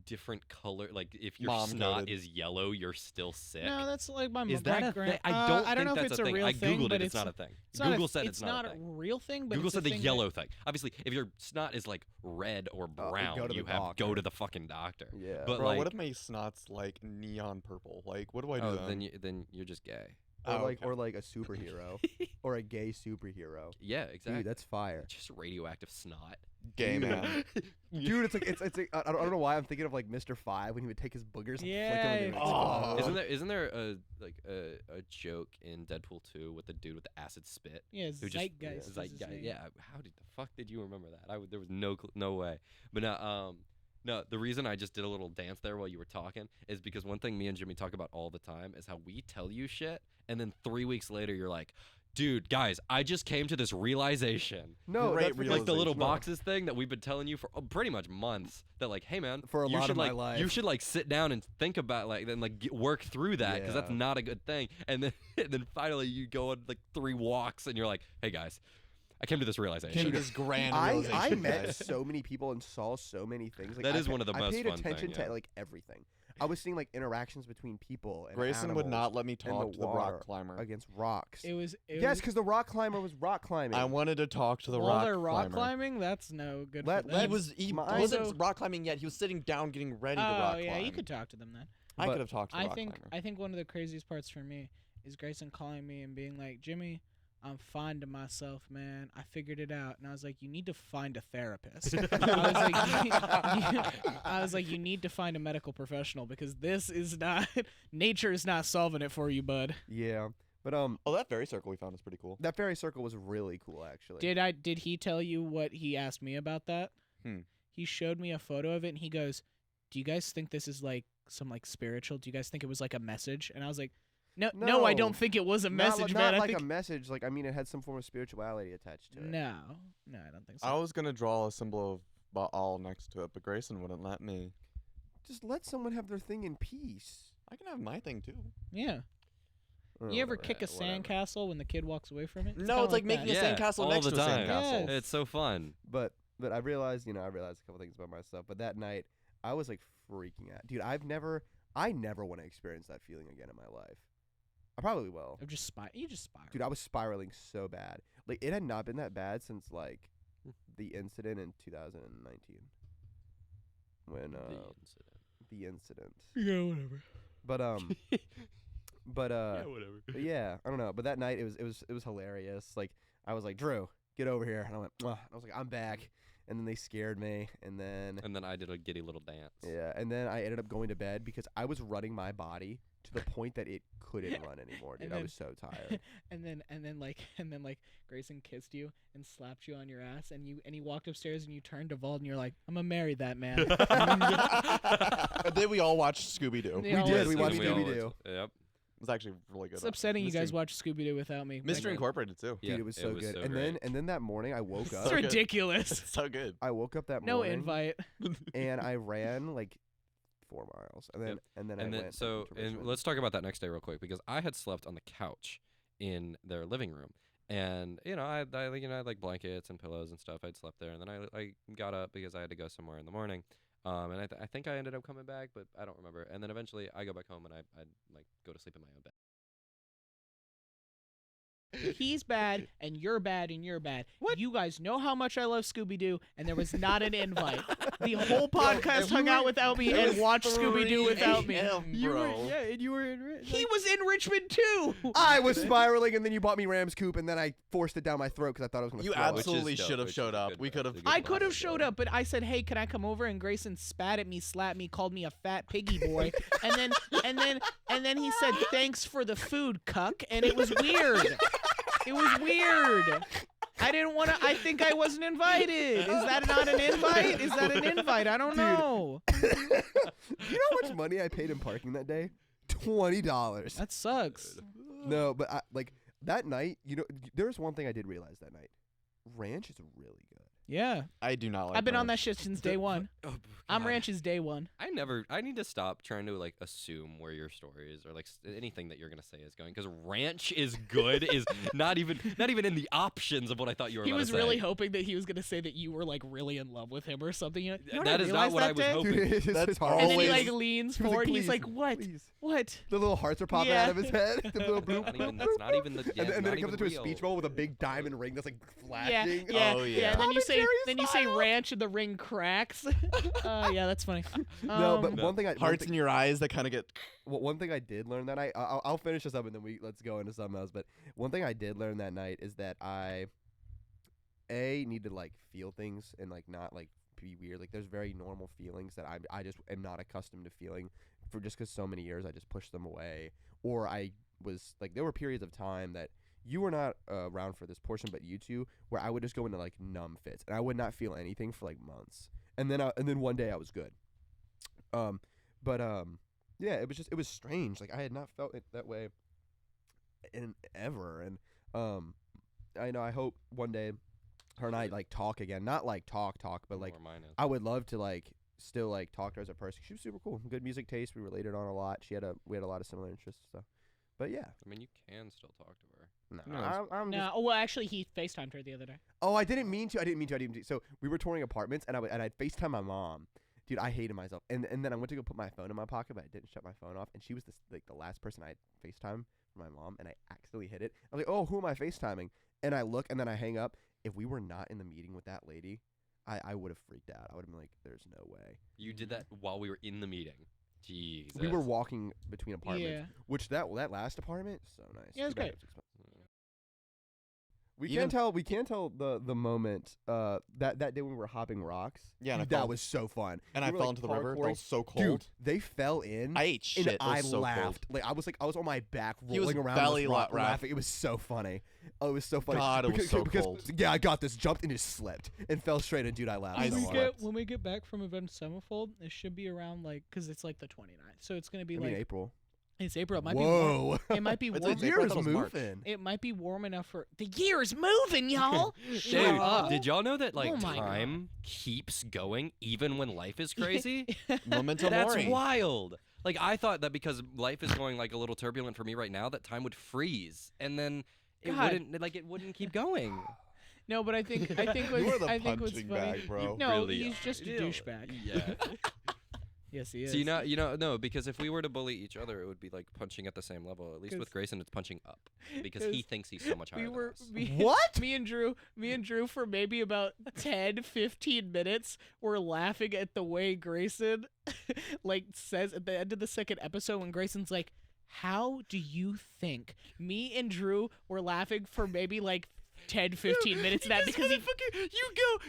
different color, like if your Mom snot coded. is yellow, you're still sick. No, that's like my Is my that a grand. thing? I don't I don't think know if that's it's a a thing. real I thing, googled but it. It's not a thing. It's not Google a, said it's not not a thing. real thing, but Google it's said a the thing yellow thing. Obviously, if your snot is like red or brown, go to the you have go doctor. to the fucking doctor. Yeah. But Bro, like, what if my snot's like neon purple? Like, what do I do oh, then? then you're just gay. Or Oh, like okay. or like a superhero or a gay superhero. Yeah, exactly. Dude, that's fire. just radioactive snot. Gay Dude. man. Dude, it's like I don't know why I'm thinking of like Mr. 5 when he would take his boogers and flick them. Yeah. Oh. Isn't there a joke in Deadpool 2 with the dude with the acid spit? Yeah, Who just- Zeitgeist. is his Zeitgeist. name. Yeah. How did the fuck did you remember that? There was no way. But no, the reason I just did a little dance there while you were talking is because one thing me and Jimmy talk about all the time is how we tell you shit, and then 3 weeks later you're like, dude, guys, I just came to this realization. No, Great that's because- Like the little no. boxes thing that we've been telling you for pretty much months. That like, hey man, For a you lot should of my like life. you should like sit down and think about like then like work through that because that's Yeah. not a good thing. And then and then finally you go on like 3 walks and you're like, hey guys, I came to this realization. Came to this grand I realization, met guys. so many people and saw so many things. Like, That I is one of the I most paid fun attention thing, to yeah. like everything. I was seeing like interactions between people and Grayson would animals not let me in talk to the water rock climber. against rocks. It was. Yes, because the rock climber was rock climbing. I wanted to talk to the while rock they're rock climber. climbing, that's no good Let- for let- them. He Mine- wasn't Also- rock climbing yet. He was sitting down getting ready to Oh rock yeah, climb. you could talk to them then. I But could have talked to the I rock think climber. I think one of the craziest parts for me is Grayson calling me and being like, Jimmy, I'm finding myself, man. I figured it out. And I was like, you need to find a therapist. I was like, you need to find a medical professional because this is not, nature is not solving it for you, bud. Yeah, but Oh, that fairy circle we found is pretty cool. that fairy circle was really cool actually. Did he tell you what he asked me about that? He showed me a photo of it and he goes, do you guys think this is like some like spiritual? Do you guys think it was like a message? And I was like, no, I don't think it was a message, not man. I like think a message. Like I mean, it had some form of spirituality attached to it. no, I don't think so. I was gonna draw a symbol of Baal next to it, but Grayson wouldn't let me. Just let someone have their thing in peace. I can have my thing too. Yeah. Oh, You ever whatever. kick a sandcastle when the kid walks away from it? No, kinda it's like that. making a Yeah, sandcastle all next the to a time. sandcastle. Yes. It's so fun. But I realized, a couple things about myself. But that night, I was like freaking out, dude. I never want to experience that feeling again in my life. I probably will, You just spiral. dude. I was spiraling so bad. Like it had not been that bad since like the incident in 2019. When the incident. Yeah, whatever. But whatever. but yeah, I don't know. But that night it was hilarious. Like I was like, Drew, get over here, and I went. Mwah. I was like, I'm back. And then they scared me, and then I did a giddy little dance. yeah, and then I ended up going to bed because I was running my body to the point that it couldn't run anymore, dude. And I then- was so tired. and then like Grayson kissed you and slapped you on your ass, and he walked upstairs and you turned to Vald and you're like, I'm gonna marry that man. And then we all watched Scooby Doo. Yeah. We all did. was We watched We all Scooby-Doo. Yep. It was actually really good. It's upsetting you guys watch Scooby Doo without me. Mystery Like- Incorporated too. Dude, it was so good. and great. then that morning I woke It's up. So good. ridiculous. It's so good. I woke up that No morning invite. and I ran like 4 miles, and then Yep. and then And I then went so to and Richmond. let's talk about that next day real quick because I had slept on the couch in their living room. And I had like blankets and pillows and stuff. I'd slept there, and then I got up because I had to go somewhere in the morning. And I think I ended up coming back, but I don't remember. And then eventually I go back home and I like go to sleep in my own bed. He's bad and you're bad and you're bad. What? You guys know how much I love Scooby Doo, and there was not an invite. The whole podcast hung out without me and watched Scooby Doo without me. You were, bro. yeah, and you were in. He was in Richmond too. I was spiraling, and then you bought me Ram's Coop, and then I forced it down my throat because I thought I was going to You throw up. absolutely dope, should have which showed is up. good, We could have. that's a good I could have podcast, showed yeah. up, but I said, "Hey, can I come over?" And Grayson spat at me, slapped me, called me a fat piggy boy, and then he said, "Thanks for the food, cuck," and it was weird. It was weird. I didn't want to. I think I wasn't invited. Is that not an invite? Is that an invite? I don't Dude. know. You know how much money I paid in parking that day? $20. That sucks. No, but like that night, there was one thing I did realize that night. Ranch is really good. Yeah, I do not like. I've been on that ranch. shit since day one. Oh, I'm God. Ranch's day one. I need to stop trying to like assume where your story is or like anything that you're gonna say is going because ranch is good is not even in the options of what I thought you were. He about was to say. really hoping that he was gonna say that you were like really in love with him or something. You know That is not what I was realized that day? hoping. Dude, it's That's just hard. And then he Always- like leans He was forward. like, He's like, "Please, "What? please." What?" The little hearts are popping Yeah. out of his head. The little bloop, Not bloop, even, that's not even the. Yeah, and then not it comes even into a real. speech bowl with a big diamond ring that's like Yeah, flashing. yeah, Oh, yeah. yeah. And then you Tom say, and Jerry style. ranch, and the ring cracks. Yeah, that's funny. No, but No. one thing Hearts in your eyes that kind of get. one thing I did learn that night. I'll finish this up and then let's go into something else. But one thing I did learn that night is that I need to like feel things and like not like be weird. Like there's very normal feelings that I just am not accustomed to feeling for just because so many years I just pushed them away, or I was like there were periods of time that you were not around for this portion, but you two, where I would just go into like numb fits and I would not feel anything for like months, and then one day I was good. Yeah, it was strange. Like I had not felt it that way in ever, and I hope one day her and I like talk again, not like talk, but like Where mine is. I would love to like still like talk to her as a person. She was super cool, good music taste. We related on a lot. We had a lot of similar interests. So, but yeah, I mean, you can still talk to her. no, No, I'm No, just, oh, well, actually, he FaceTimed her the other day. oh, I didn't mean to. So we were touring apartments, and I'd FaceTime my mom. Dude, I hated myself. And then I went to go put my phone in my pocket, but I didn't shut my phone off. And she was the last person I FaceTime for my mom, and I accidentally hit it. I was like, oh, who am I FaceTiming? And I look, and then I hang up. If we were not in the meeting with that lady, I would have freaked out. I would have been like, there's no way. You did that while we were in the meeting. Jesus. We were walking between apartments, Yeah. which that last apartment, so nice. Yeah, it was Too bad great. was expensive. We Even- can't tell the moment that day when we were hopping rocks. Yeah, and I that fell- was so fun. And We I were, fell like, into the river. That parkouring. was so cold. Dude, they fell in. I ate shit. and It I was so laughed. cold. Like I was on my back He was rolling around belly this rock, la- laughing. It was so funny. Oh, it was so funny. God, it was because, so because, cold. Yeah, I got this. Jumped and just slipped and fell straight. And dude, I laughed I so When we hard. slept. get when we get back from event Summerfold, it should be around like because it's like the 29th, so it's gonna be I mean, like April. it's April. It might be warm. Whoa. It might be It's warm. April. The year I is thought it was March. moving. It might be warm enough for the year is moving, y'all. Dude, did y'all know that like Oh my God. time keeps going even when life is crazy? Memento That's mori. wild. Like I thought that because life is going like a little turbulent for me right now, that time would freeze and then God. it wouldn't keep going. No, but I think You are what's, the I think what's punching funny. bag, bro. No, Really he's are. just a douchebag. Yeah. Yes, he is. So no, because if we were to bully each other, it would be like punching at the same level. At least 'Cause- with Grayson, it's punching up because he 'cause thinks he's so much higher we than were us. What? me and Drew for maybe about 10-15 minutes were laughing at the way Grayson like says at the end of the second episode when Grayson's like, how do you think? Me and Drew were laughing for maybe like 10-15 minutes of that because he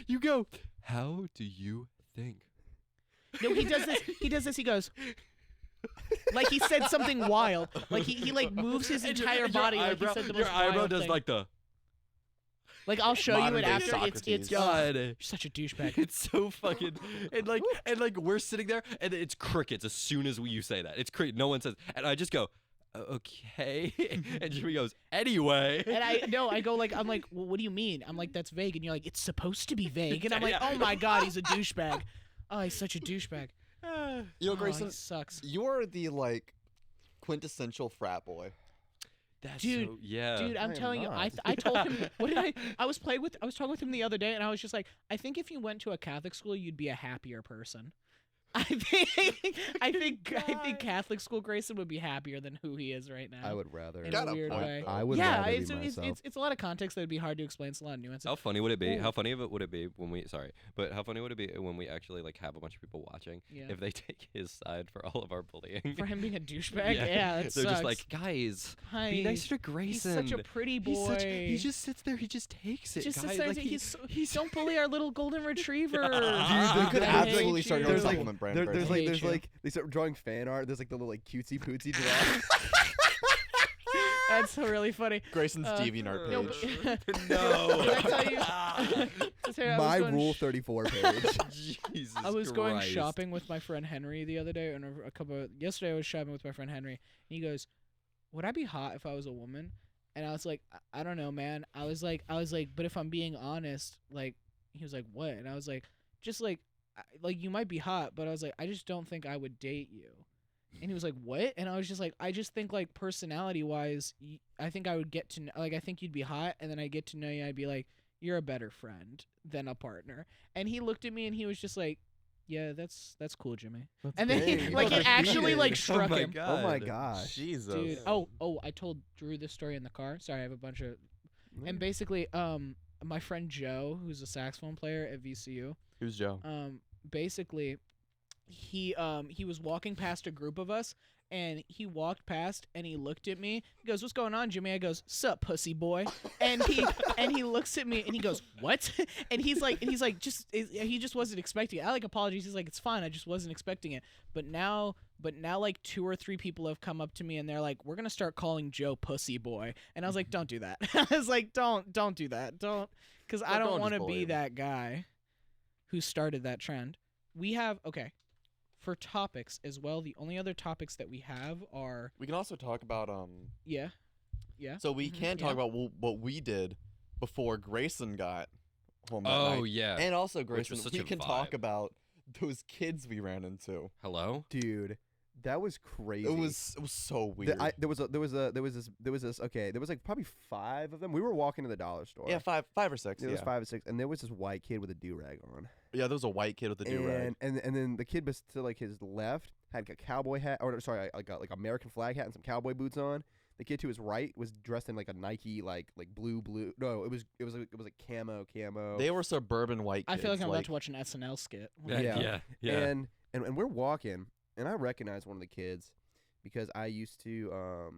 you go. How do you think? no he does this he goes like he said something wild like he like moves his entire body like he said the most your eyebrow wild does thing. like the like I'll show you Modern it day after it's Socrates. God. you're such a douchebag. It's so fucking and like we're sitting there and it's crickets as soon as you say that. It's no one says and I just go okay and Jimmy goes anyway. And I go like, I'm like, well, what do you mean? I'm like, that's vague. And you're like, it's supposed to be vague. And I'm like, Yeah. oh my God, he's a douchebag. Oh, he's such a douchebag. You know, Oh, Grayson, he sucks. you're the like quintessential frat boy. That's Dude, so, yeah. Dude, I'm I am telling you, not. I told him, what did I was talking with him the other day and I was just like, I think if you went to a Catholic school, you'd be a happier person. I think Catholic school Grayson would be happier than who he is right now. I would rather. in Got a a weird point, way. though. I would Yeah, rather be it's myself. a lot of context that would be hard to explain. It's a lot of nuances. How funny would it be? Ooh. How funny would it be when we how funny would it be when we actually like have a bunch of people watching Yeah. if they take his side for all of our bullying? For him being a douchebag, Yeah. yeah, that They're sucks. just like, guys, Hi, be nicer to he's Grayson. such a pretty He's boy. such- he just sits there. He just takes it. Just guys. sits there Like, and he- he's don't bully our little golden retriever. You Dude, could I absolutely hate start you. your own There's like- supplement brand. There's Grayson. like hate there's you. like they start drawing fan art. There's like the little like cutesy pootsy draw. That's really funny. Grayson's uh, DeviantArt no, page. but- No. Did I tell you? Just here, I was My going Rule sh- 34 page. Jesus I was going Christ. shopping with my friend Henry the other day, and yesterday I was shopping with my friend Henry, and he goes, "Would I be hot if I was a woman?" And I was like, I don't know, man. I was like, but if I'm being honest, like, he was like, what? And I was like, just like you might be hot, but I was like, I just don't think I would date you. And he was like, what? And I was just like, I just think like personality wise, I think I would get to like, I think you'd be hot, and then I get to know you, I'd be like, you're a better friend than a partner. And he looked at me and he was just like, yeah, that's cool, Jimmy. And then he, Dang, like you it know, actually heated. like struck him. Oh my gosh. Jesus. Dude, oh, I told Drew this story in the car. Sorry, I have a bunch of, and basically, my friend Joe, who's a saxophone player at VCU, Who's Joe? basically, he was walking past a group of us, and he walked past and he looked at me. He goes, "What's going on, Jimmy?" I goes, "Sup, pussy boy?" And he looks at me and he goes, "What?" And he's like, he just wasn't expecting it. I like apologies. He's like, "It's fine. I just wasn't expecting it." But now like 2 or 3 people have come up to me and they're like, "We're gonna start calling Joe pussy boy." And I was like, "Don't do that." I was like, "Don't do that. Don't," because I Don't don't just want to bully be him. that guy who started that trend. We have for topics as well. The only other topics that we have are We can also talk about yeah. So we Mhm, can talk yeah. about what we did before Grayson got home that Oh night. yeah. And also, was Grayson, such we a can talk vibe. about those kids we ran into. Hello. Dude, that was crazy. It was so weird. There was this. Okay, there was like probably 5 of them. We were walking to the dollar store. yeah, five or six. There Yeah, was 5 or 6, and there was this white kid with a do-rag on. yeah. There was a white kid with a do-rag. And then the kid to like his left had a cowboy hat, or sorry, like American flag hat and some cowboy boots on. The kid to his right was dressed in like a Nike like blue. No, it was a camo. They were suburban white kids. I feel like I'm about to watch an SNL skit. Yeah. Yeah. And we're walking, and I recognize one of the kids because I used to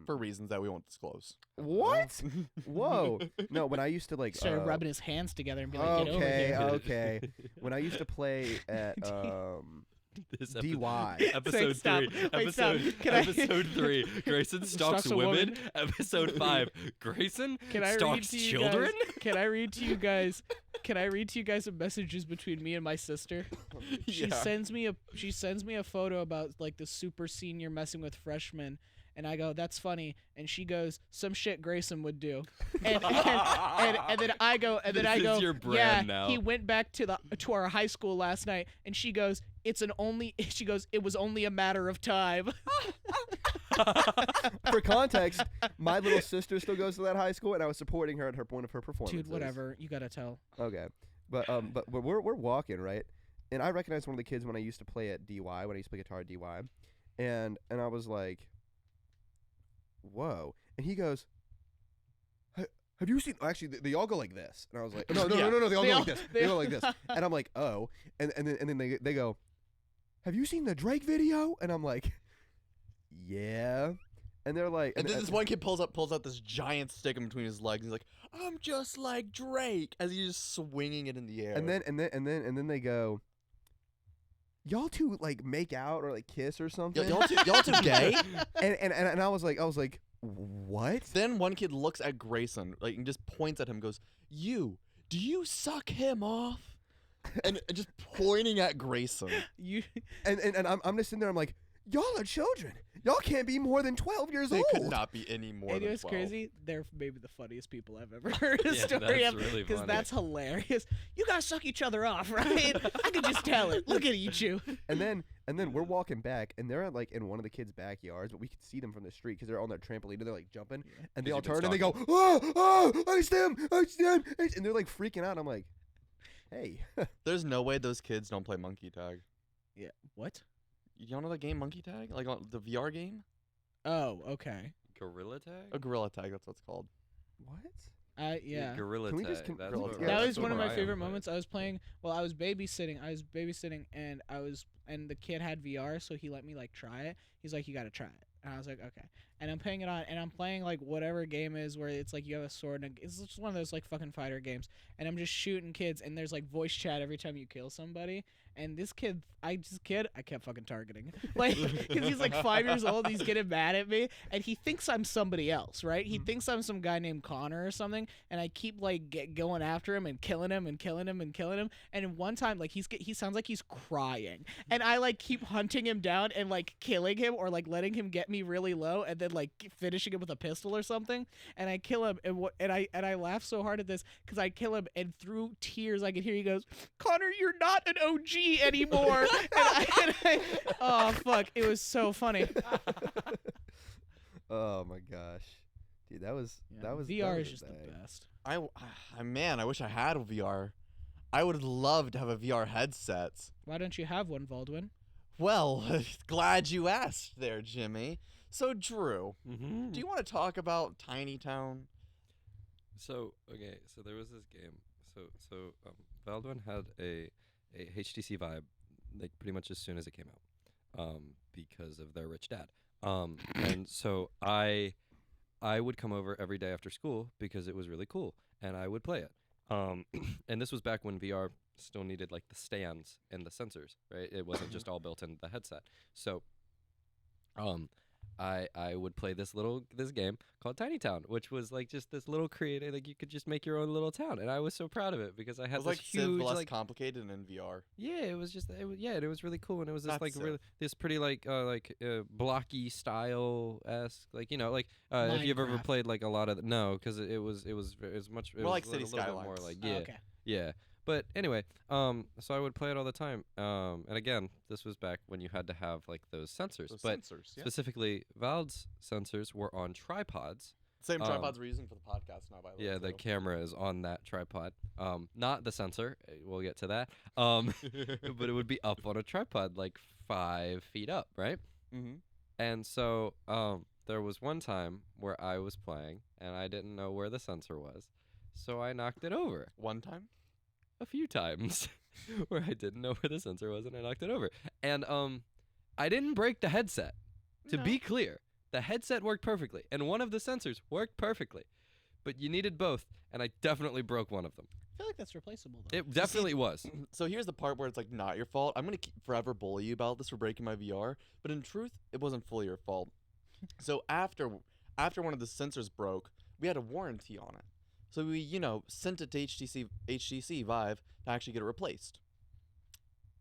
For reasons that we won't disclose. What? Whoa. No, when I used to like Started rubbing his hands together and be like, get over here. Okay. When I used to play at This DY. Episode stop. 3. Wait, stop. Can I- Episode 3. Grayson stalks Stalks a women. woman. Episode 5. Grayson Can I read stalks to you children. guys? Can I read to you guys? Can I read to you guys some messages between me and my sister? She Yeah. sends me a photo about like the super senior messing with freshmen, and I go, "That's funny," and she goes, "Some shit Grayson would do," and then I go, This is your brand "Yeah, now." he went back to our high school last night," and she goes, "It was only a matter of time." For context, my little sister still goes to that high school, and I was supporting her at one of her performances. Dude, whatever, you gotta tell. Okay, but we're walking, right, and I recognized one of the kids when I used to play at DY, when I used to play guitar at DY, and I was like, whoa, and he goes, have you seen? Actually, they all go like this, and I was like, no, they all go like this. They go like this, and I'm like, oh, and then they go, have you seen the Drake video? And I'm like, yeah. And they're like, And then this one kid pulls out this giant stick in between his legs. He's like, "I'm just like Drake," as he's just swinging it in the air. and then they go, y'all two like make out or like kiss or something. y'all too gay. and I was like, what? Then one kid looks at Grayson, like, and just points at him, and goes, do you suck him off?" and just pointing at Grayson. You And I'm just sitting there. I'm like, y'all are children. Y'all can't be more than 12 years They old. could not be any more It than was 12. crazy. They're maybe the funniest people I've ever heard a Yeah, story that's of, really because funny. that's hilarious. You guys suck each other off, right? I could just tell it. Look at you two. And then we're walking back, and they're like in one of the kids' backyards, but we could see them from the street because they're on their trampoline and they're like jumping, and they 'Cause all you've been turn and they go, oh, I stem, and they're like freaking out. And I'm like, hey, There's no way those kids don't play monkey tag. Yeah. What? You don't know the game monkey tag? Like on the VR game? Oh, okay. Gorilla tag? A gorilla tag, that's what it's called. what? Yeah. Gorilla Can we tag. just That's gorilla what- tag? That that's was one what of my Ryan favorite played. moments. I was babysitting, and the kid had VR, so he let me like try it. He's like, "You gotta try it," and I was like, "Okay." And I'm putting it on, and I'm playing like whatever game is where it's like you have a sword, and it's just one of those like fucking fighter games, and I'm just shooting kids, and there's like voice chat every time you kill somebody. And this kid, I kept fucking targeting, like, because he's like 5 years old, he's getting mad at me, and he thinks I'm somebody else, right? He thinks I'm some guy named Connor or something, and I keep like going after him and killing him and killing him and killing him. And one time, like he sounds like he's crying, and I like keep hunting him down and like killing him or like letting him get me really low, and then like finishing him with a pistol or something. And I kill him, and I laugh so hard at this because I kill him, and through tears I can hear he goes, "Connor, you're not an OG anymore." Oh fuck, it was so funny. Oh my gosh, dude, that was VR is a just the thing. best. Man, I wish I had a VR. I would love to have a VR headset. Why don't you have one, Baldwin? Well, glad you asked there, Jimmy. So, Drew, Mm-hmm. do you want to talk about Tiny Town? So there was this game. So Baldwin had a HTC Vibe, like pretty much as soon as it came out, because of their rich dad. And so I would come over every day after school because it was really cool, and I would play it. And this was back when VR still needed like the stands and the sensors, right? It wasn't just all built into the headset. So, I would play this game called Tiny Town, which was like just this little creative, like you could just make your own little town, and I was so proud of it because I It had was this like Civ, huge but less like complicated in VR. yeah, it was just and it was really cool, and it was this Not like Civ. really this pretty like blocky style esque, like like if you've ever Minecraft. played like a lot of no, because it was much it More was like a City little bit more Skylines. like Oh, yeah okay. yeah. But anyway, so I would play it all the time. And again, this was back when you had to have like those sensors. Those but sensors, yeah. specifically, Valve's sensors were on tripods. Same um, tripods we're using for the podcast now, by the way. Yeah, the too. camera is on that tripod. Not the sensor. We'll get to that. But it would be up on a tripod, like 5 feet up, right? Mm-hmm. And so there was one time where I was playing and I didn't know where the sensor was, so I knocked it over. One time? A few times where I didn't know where the sensor was and I knocked it over. And I didn't break the headset. To No. be clear, the headset worked perfectly, and one of the sensors worked perfectly. But you needed both, and I definitely broke one of them. I feel like that's replaceable though. It definitely was. So here's the part where it's like not your fault. I'm gonna forever bully you about this for breaking my VR, but in truth, it wasn't fully your fault. So after one of the sensors broke, we had a warranty on it. So we, sent it to HTC Vive to actually get it replaced.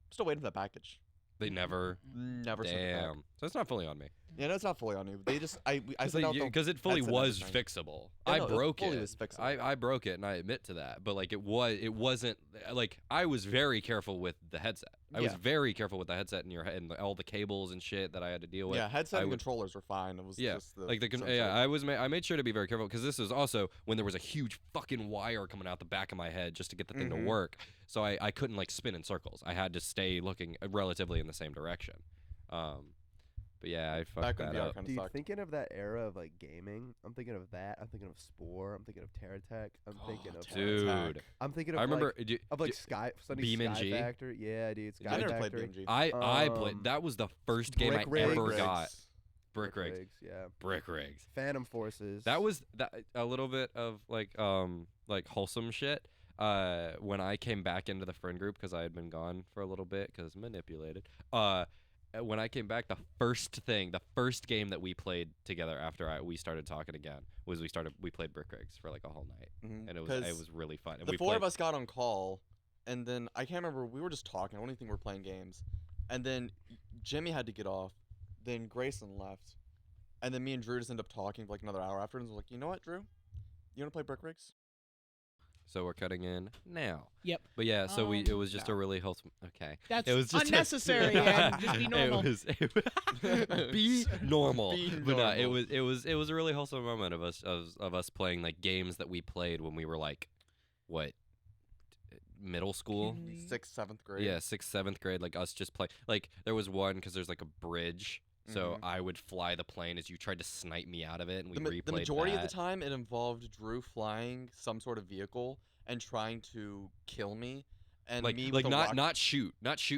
Still waiting for that package. They never. Never sent it back. Damn. So it's not fully on me. Yeah, no, it's not fully on you. They just I sent out the Because it fully headset and was everything. fixable. Yeah, I no, it broke fully it. was fixable. I broke it, and I admit to that. But like it wasn't like I was very careful with the headset. I was Yeah. very careful with the headset in your head and all the cables and shit that I had to deal with. Yeah, headset I and would- controllers were fine. It was just the like sensor. I made sure to be very careful because this was also when there was a huge fucking wire coming out the back of my head just to get the thing to Mhm. work. So I couldn't like spin in circles. I had to stay looking relatively in the same direction. But yeah, I fucked Back when that VR up. kind of Dude, sucked. thinking of that era of like gaming, I'm thinking of that. I'm thinking of Spore. I'm thinking of Terratech. I'm thinking of Dude, I'm thinking of I remember Sky Sunny Beam and Sky G? Factory. Yeah, dude, Sky I never played Factory. BMG. I played. Um, That was the first game I Brick ever Rigs. got. Brick rigs. Yeah. Brick rigs. Phantom Forces. That was a little bit of like wholesome shit. When I came back into the friend group because I had been gone for a little bit because manipulated. When I came back, the first game that we played together after we started talking again was we played Brick Rigs for like a whole night, Mhm, and it 'cause was really fun. And the we four played, of us got on call, and then I can't remember. We were just talking. I don't even think we were playing games. And then Jimmy had to get off. Then Grayson left, and then me and Drew just ended up talking for like another hour after. And was like, you know what, Drew? You wanna play Brick Rigs? So we're cutting in now. Yep. But yeah, so it was just no. a really wholesome. Okay. That's It was just unnecessary. and just be normal. Be normal. Be But no, normal. it was a really wholesome moment of us playing like games that we played when we were like, what, middle school? Can we- 6th, 7th grade. Yeah, 6th, 7th grade. Like us just play. Like there was one because there's like a bridge. So Mhm. I would fly the plane as you tried to snipe me out of it, and we replayed The majority of that. the time, it involved Drew flying some sort of vehicle and trying to kill me, and like me with a not rock- not shoot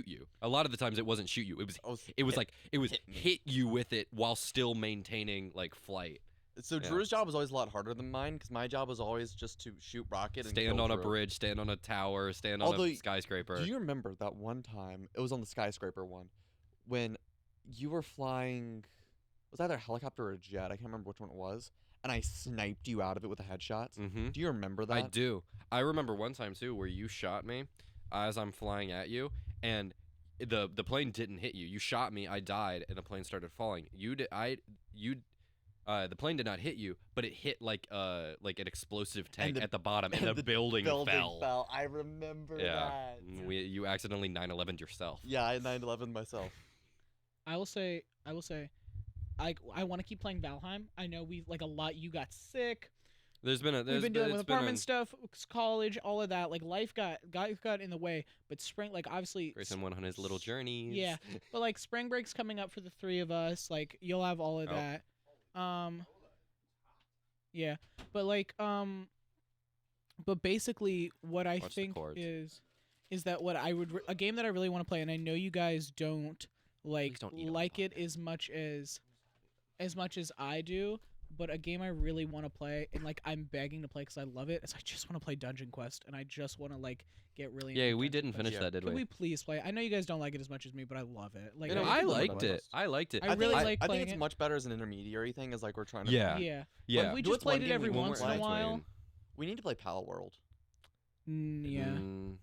you. A lot of the times it wasn't shoot you. It was hit- like it was hit me. hit you with it while still maintaining like flight. So yeah. Drew's job was always a lot harder than mine because my job was always just to shoot rocket and Stand kill on a Drew. bridge, stand on a tower, stand on Although, a skyscraper. Do you remember that one time? It was on the skyscraper one, when you were flying. It was either a helicopter or a jet. I can't remember which one it was. And I sniped you out of it with a headshot. Mm-hmm. Do you remember that? I do. I remember one time too where you shot me as I'm flying at you, and the plane didn't hit you. You shot me, I died, and the plane started falling. The plane did not hit you, but it hit like an explosive tank the- at the bottom, and and the building fell. I remember Yeah, that. you accidentally 9/11'd yourself. Yeah, I 9/11 myself. I will say, I want to keep playing Valheim. I know we've like a lot. You got sick. We've We've been dealing with apartment stuff, college, all of that. Like life got in the way. But spring, like obviously, Grayson went on his little journeys. yeah. But like spring break's coming up for the three of us. Like you'll have all of Oh. that. Yeah. But like but basically what I Watch the think chords. is that what I would a game that I really want to play, and I know you guys don't Please don't eat on like the it as much as I do, but a game I really want to play and like I'm begging to play because I love it is I just want to play Dungeon Quest, and I just want to like get really Yeah, into we Dungeon didn't Quest. finish Yeah. that, did Can we? we please play? I know you guys don't like it as much as me, but I love it. Like You know, we I can do liked Dungeon it. Quest. I liked it. I really think, like I playing think it's it. much better as an intermediary thing, as like we're trying to. Yeah. yeah. Yeah. we Do just it's one played it game every we won't once in play. a while. Between- We need to play Pal World. Yeah. Mm,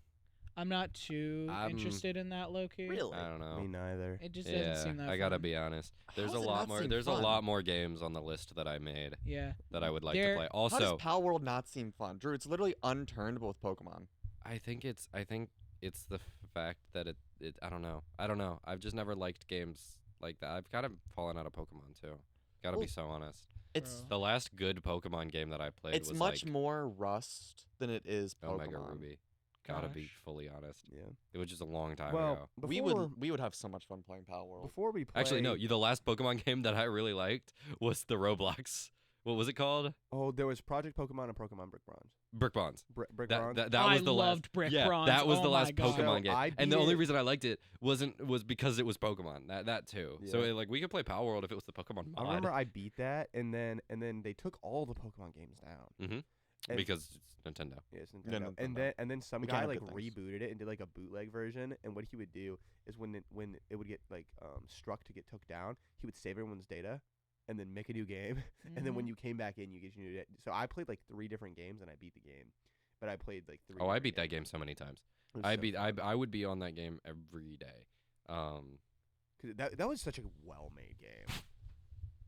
I'm not too I'm- interested in that, low-key. Really? I don't know. Me neither. It just doesn't seem that I gotta fun. be honest. There's How a does it lot not more. seem There's fun? a lot more games on the list that I made Yeah. that I would like There- to play. How does Also, Pal World not seem fun, Drew? It's literally unturned, but with Pokemon. I think it's the fact that it. I don't know. I've just never liked games like that. I've kind of fallen out of Pokemon too. Gotta be Well, so honest. It's Bro. The last good Pokemon game that I played it's was much like more Rust than it is Pokemon. Omega Ruby. Gotta be Gosh. fully honest. Yeah. It was just a long time Well, ago. before We would have so much fun playing Pal World. before we play, Actually, no. The last Pokemon game that I really liked was the Roblox What was it called? Oh, there was Project Pokemon and Pokemon Brick Bronze. Brick Bronze. Brick That, Bronze. that, that I was the loved last. Brick yeah, Bronze. that was Oh the my last God. Pokemon So game, I and the beat only it- reason I liked it was because it was Pokemon. That too. So Yeah. like we could play Power World if it was the Pokemon mod. I remember I beat that, and then they took all the Pokemon games down. And- because it's Nintendo. Yeah, it's Yeah, Nintendo. Nintendo. And then some We can't guy have like good things. rebooted it and did like a bootleg version. And what he would do is when it would get like struck to get took down, he would save everyone's data and then make a new game. And then when Mhm. you came back in, you get your new data. So I played like 3 different games and I beat the game. But I played like 3. Oh, I different beat that games. game so many times. It was I so beat. fun. I would be on that game every day. 'Cause that was such a well-made game.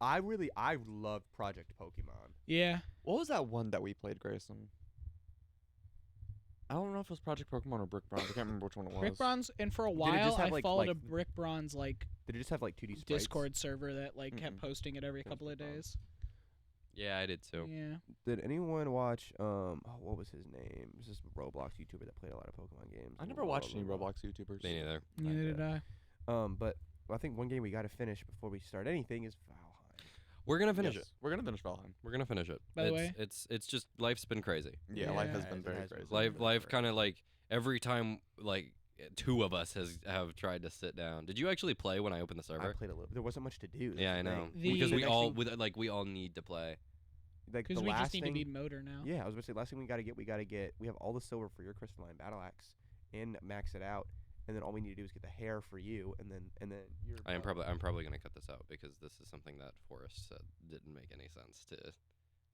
I loved Project Pokemon. Yeah. What was that one that we played, Grayson? I don't know if it was Project Pokemon or Brick Bronze. I can't remember which one it was. Brick Bronze, and for a it while just have, I like- followed a like- Brick Bronze like Did it just have like 2D sprites? Discord server that like kept Mm-mm. posting it every It was couple of Brick Bronze. days. Yeah, I did too. Yeah. Did anyone watch what was his name? It was this Roblox YouTuber that played a lot of Pokemon games. I never watched any Roblox YouTubers. Me neither. Neither did I. But I think one game we got to finish before we start anything is Valheim. We're gonna finish Yes, it. We're gonna finish Valheim. We're gonna finish it. By the way- it's just life's been crazy. Yeah, life has Yeah, been it very has been crazy. very Life kind of like every time like 2 of us have tried to sit down. Did you actually play when I opened the I server? played a little. There wasn't much to do. that's Yeah, the I know. thing. Because The we next all thing- we all need to play. like Because the we last just need to thing. beat Motor now. Yeah, I was about to say last thing we got to get. We have all the silver for your crystalline battle axe and max it out, and then all we need to do is get the hair for you, and then you're. I'm done. probably gonna cut this out because this is something that Forrest said didn't make any sense to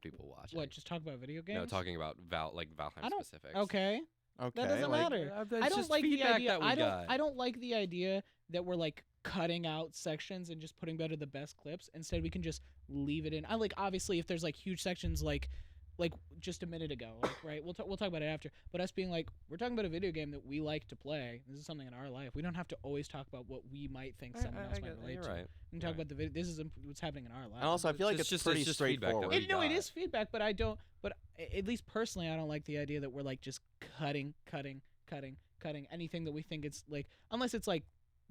people watching. What? Just talk about video games? No, talking about Valheim I don't- specifics. Okay. Okay. That doesn't like, matter. It's I don't just like the feedback idea. that we got. I don't like the idea that we're like cutting out sections and just putting better the best clips. Instead, we can just leave it in. I like obviously if there's like huge sections like just a minute ago, like, right? We'll talk about it after. But us being like we're talking about a video game that we like to play. This is something in our life. We don't have to always talk about what we might think someone else might relate You're to. right. And talk right. about the video. This is what's happening in our life. And also, I feel like It's it's just- pretty it's just feedback that straightforward. we No, it got. is feedback, but I don't. But at least personally, I don't like the idea that we're like just cutting anything that we think it's like, unless it's like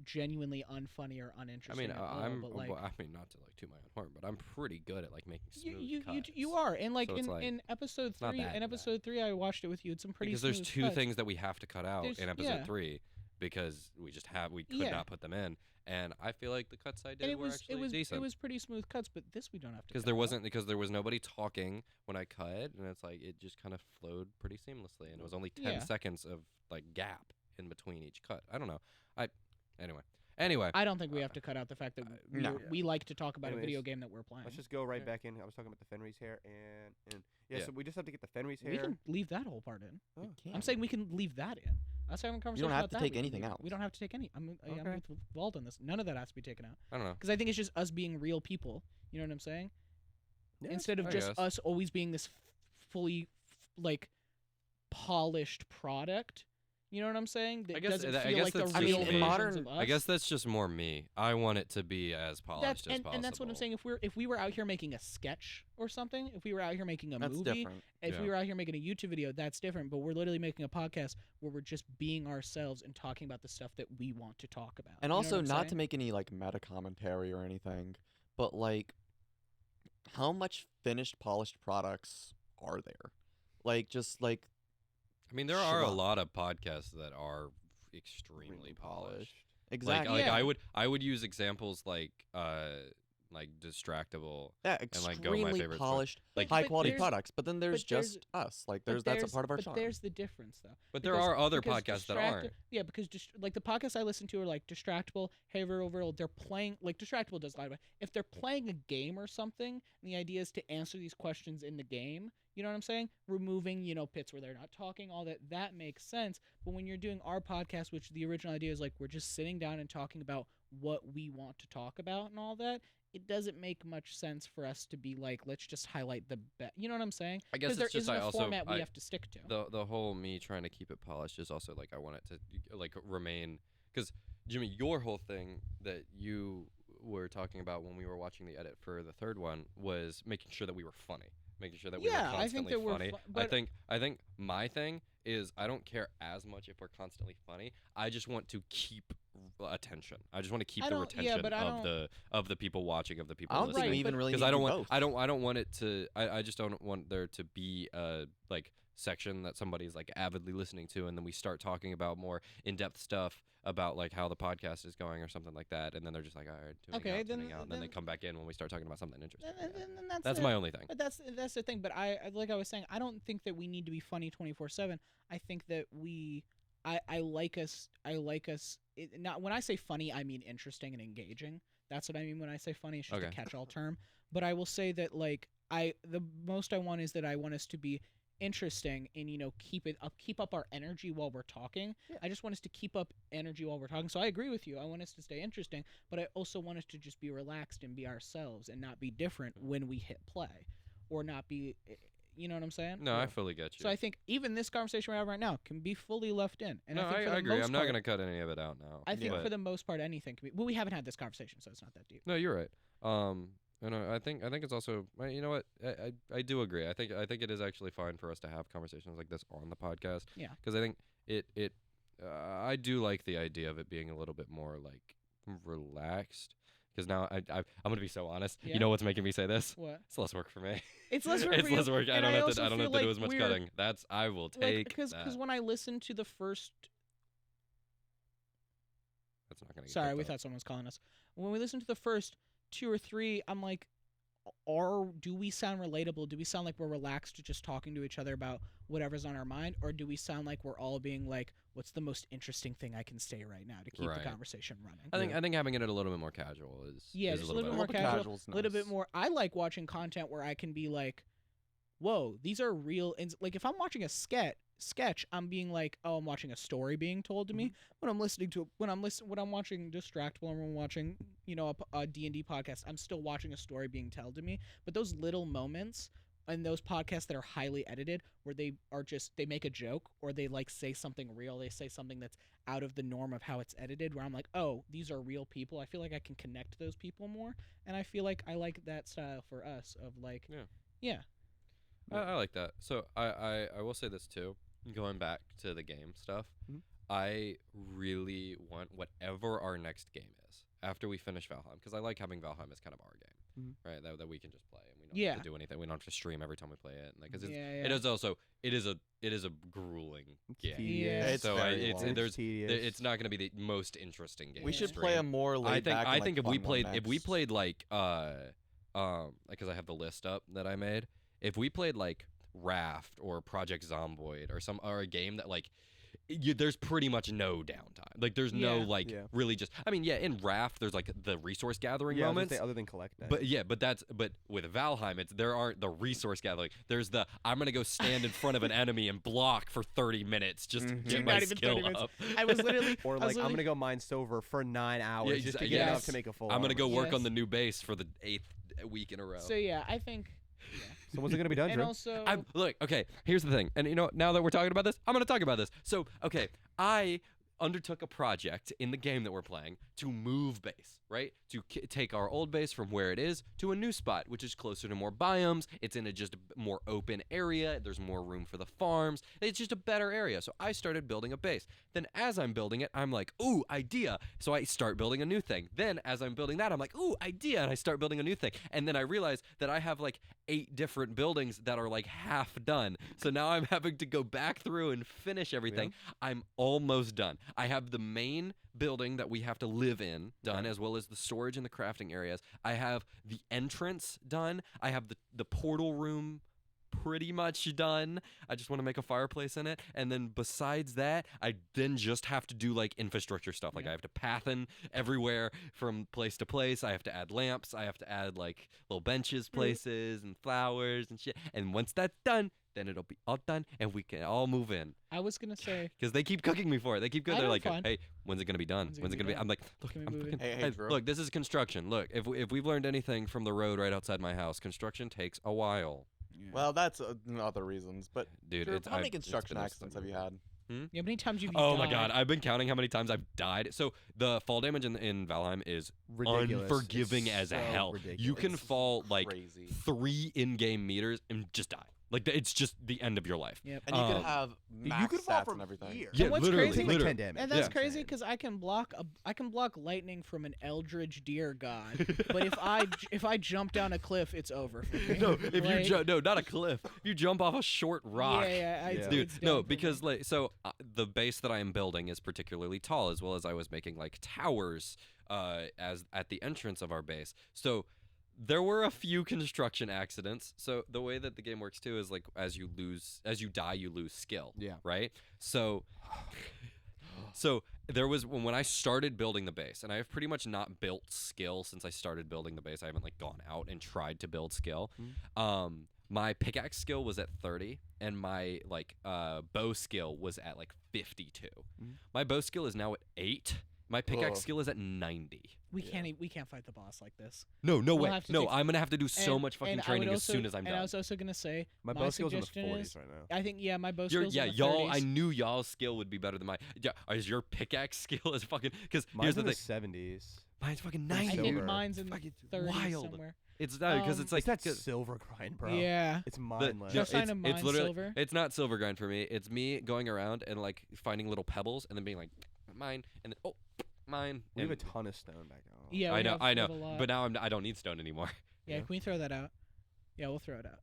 genuinely unfunny or uninteresting. at all, but, like, I mean, not to like toot my own horn, but I'm pretty good at like making smooth you cuts. are, and like So it's like, in episode not 3, that bad. I watched it with you. It's some pretty because there's smooth 2 cuts. things that we have to cut out There's- in episode yeah. 3 because we could Yeah. not put them in, and I feel like the cuts I did And it were was actually decent. it was pretty smooth cuts, but this we don't have to. Because there was nobody talking when I cut, and it's like it just kind of flowed pretty seamlessly, and it was only 10 Yeah. seconds of like gap in between each cut. I don't know. Anyway. I don't think we have to cut out the fact that no. we like to talk about a video Anyways, game that we're playing. Let's just go right Yeah. back in. I was talking about the Fenris hair and yeah, Yeah. so we just have to get the Fenris hair. We can leave that whole part in. Oh. I'm saying we can leave that in. I was having a conversation have about to that. take We can anything leave- out. We don't have to take any. I'm Okay. with Walt on this. None of that has to be taken out I don't know. because I think it's just us being real people. You know what I'm saying? Yeah, Instead of I just guess. us always being this fully like polished product. You know what I'm saying? That I guess doesn't that- I feel guess like the that's I just real mean, in me. versions modern- of us. I guess that's just more me. I want it to be as polished as possible. and that's what I'm saying. If we were out here making a sketch or something, if we were out here making a That's movie, different. if Yeah. we were out here making a YouTube video, that's different. But we're literally making a podcast where we're just being ourselves and talking about the stuff that we want to talk about. And You know also, what I'm not to saying? make any like meta commentary or anything, but like, how much finished, polished products are there? Like, just like, I mean, there are a schmuck. lot of podcasts that are extremely polished. exactly. Like Yeah. I would use examples like Distractable. Yeah, like, go my extremely favorites, but, polished, like, high but quality there's- products. But then there's but there's- just us. Like, But that's a part of our but charm. there's the difference, though. But there Because- are other because podcasts that Distracti- aren't. Yeah, because like the podcasts I listen to are like Distractable, Hey Overall, they're playing like Distractable does a lot of it. If they're playing a game or something, and the idea is to answer these questions in the game, you know what I'm saying? Removing, bits where they're not talking, all that makes sense. But when you're doing our podcast, which the original idea is like we're just sitting down and talking about what we want to talk about and all that, it doesn't make much sense for us to be like, let's just highlight the best. You know what I'm saying? I guess Because there it's just isn't I a also format we I- have to stick to. the whole me trying to keep it polished is also like I want it to like remain because Jimmy, your whole thing that you were talking about when we were watching the edit for the third one was making sure that we were funny, making sure that we Yeah, were I think constantly that we're funny. fu- but- I think my thing is I don't care as much if we're constantly funny. I just want to keep attention. I just want to keep I the don't- yeah, retention but I of the people watching, of the people I don't think listening. we even really Because need I don't to do want both. I don't want it to I just don't want there to be a like section that somebody's like avidly listening to, and then we start talking about more in-depth stuff about like how the podcast is going or something like that, and then they're just like, all right, tuning out, and then they come back in when we start talking about something interesting. Then That's it. my only thing. But that's the thing. But like I was saying, I don't think that we need to be funny 24/7. I think that I like us. Not when I say funny, I mean interesting and engaging. That's what I mean when I say funny. It's just a Okay. catch-all term. But I will say that like the most I want is that I want us to be interesting and keep up our energy while we're talking. Yeah. I just want us to keep up energy while we're talking. So I agree with you. I want us to stay interesting, but I also want us to just be relaxed and be ourselves and not be different when we hit play, or not be. You know what I'm saying? No, I fully get you. So I think even this conversation we have right now can be fully left in. And no, I think for I the agree. most I'm not part, going to cut any of it out now. I think but- for the most part, anything can be. Well, we haven't had this conversation, so it's not that deep. No, you're right. And I think it's also you know what I do agree. I think it is actually fine for us to have conversations like this on the podcast. Yeah. Because I think it I do like the idea of it being a little bit more like relaxed. Because now I'm gonna be so honest. Yeah. You know what's making me say this? What? It's less work for me. It's less work It's for you, less work. I and don't have also to. I don't feel have to do like as much we're- cutting. That's I will take Because that. when I listened to the first. That's not gonna. Get Sorry, picked we up. thought someone was calling us. When we listened to the first 2 or 3, I'm like, do we sound relatable? Do we sound like we're relaxed just talking to each other about whatever's on our mind? Or do we sound like we're all being like, what's the most interesting thing I can say right now to keep Right. the conversation running? I think having it a little bit more casual is Yeah, is just a little bit more bit casual, casual's a little bit nice. more. I like watching content where I can be like, whoa, these are real. Like if I'm watching a sketch, I'm being like, oh, I'm watching a story being told to me. When I'm watching Distractable, or when I'm watching, a D&D podcast, I'm still watching a story being told to me. But those little moments and those podcasts that are highly edited, where they make a joke or they like say something real, they say something that's out of the norm of how it's edited, where I'm like, oh, these are real people. I feel like I can connect to those people more, and I feel like I like that style for us of like, yeah. I like that. So I will say this too. Going back to the game stuff, Mhm. I really want whatever our next game is after we finish Valheim, because I like having Valheim as kind of our game, right? That we can just play and we don't have to do anything. We don't have to stream every time we play it, because it is also it is a grueling game. Yeah. It's so very it's long. there's tedious. it's not going to be the most interesting game. We to should stream. play a more laid back. I and, think like, if we fun one played next. like because I have the list up that I made. If we played like Raft or Project Zomboid or a game that like there's pretty much no downtime. Like there's no Yeah. like Yeah. really just. I mean, yeah, in Raft there's like the resource gathering Yeah, I was gonna moments. say, other than collect that. But with Valheim, there aren't the resource gathering. There's the I'm gonna go stand in front of an enemy and block for 30 minutes just to Mhm. get Not my even 30 skill minutes. up. I was literally, Or I was like, I'm literally- gonna go mine silver for 9 hours just to exa- get enough yes. to make a full. I'm gonna go armor. work on Yes. the new base for the 8th week in a row. So yeah, I think. So when's it gonna be done, And Drew? also, Look, okay, here's the thing. And now that we're talking about this, I'm going to talk about this. So, okay, I undertook a project in the game that we're playing to move base, right? To take our old base from where it is to a new spot, which is closer to more biomes. It's in a just more open area. There's more room for the farms. It's just a better area. So I started building a base. Then as I'm building it, I'm like, ooh, idea. So I start building a new thing. Then as I'm building that, I'm like, ooh, idea. And I start building a new thing. And then I realize that I have like 8 different buildings that are like half done. So now I'm having to go back through and finish everything. I'm almost done. I have the main building that we have to live in done, as well as the storage and the crafting areas. I have the entrance done. I have the portal room pretty much done. I just want to make a fireplace in it. And then besides that, I then just have to do like infrastructure stuff. Like I have to pathen everywhere from place to place. I have to add lamps. I have to add like little benches places and flowers and shit. And once that's done, then it'll be all done and we can all move in. I was gonna say, Because they keep cooking me for it. They keep going. I They're know, like, fine. hey, when's it going to be done? When's it going to be? I'm like, look, Can we I'm move fucking, in? Hey, Drew. look, this is construction. Look, if we've learned anything from the road right outside my house, construction takes a while. Well, that's other reasons. But Dude, Drew, it's how many it's construction been accidents have you had? yeah, how many times have you? Oh my died? god, I've been counting how many times I've died. So the fall damage in Valheim is Ridiculous. unforgiving It's as so hell. ridiculous. You can fall like Crazy. 3 in-game meters and just die. Like it's just the end of your life. Yep. And you could Um, have You max could fall stats from and everything. here. Yeah, what's literally, crazy- Take, like, literally. 10 damage. And that's Yeah. crazy because I can block lightning from an eldritch deer god, but if I jump down a cliff, it's over for me. No, if you Like, jump, no, not a cliff. If you jump off a short rock. Yeah, Yeah. Dude, it's no, done for me. because like so the base that I am building is particularly tall, as well as I was making like towers as at the entrance of our base. So there were a few construction accidents. So the way that the game works too is like as you die, you lose skill. Yeah. Right. So there was when I started building the base, and I have pretty much not built skill since I started building the base. I haven't like gone out and tried to build skill. My pickaxe skill was at 30, and my like bow skill was at like 52. My bow skill is now at 8. My pickaxe Ugh. skill is at 90. we can't fight the boss like this. No We'll way. have to No, take- I'm gonna have to do so And- much fucking and I training would as soon as I'm And done. I was also gonna say My bow skill's in the suggestion 40s is right now. I think my bow Your, skills yeah, in the y'all. 30s. I knew y'all's skill would be better than mine. Yeah, is your pickaxe skill is fucking? Because here's Mine's the in the thing. 70s. Mine's fucking I 90. I think silver. mine's in Fucking 30s wild. somewhere. It's not because it's like It's that 'cause silver grind, bro. Yeah. It's the- mindless. Just no, sign a mine literally silver. it's not silver grind for me. It's me going around and like finding little pebbles and then being like mine and then mine. We have a and- ton of stone back home. Yeah, I we know, have- I we know, have a lot. but now I don't need stone anymore. Yeah, Yeah. can we throw that out? Yeah, we'll throw it out.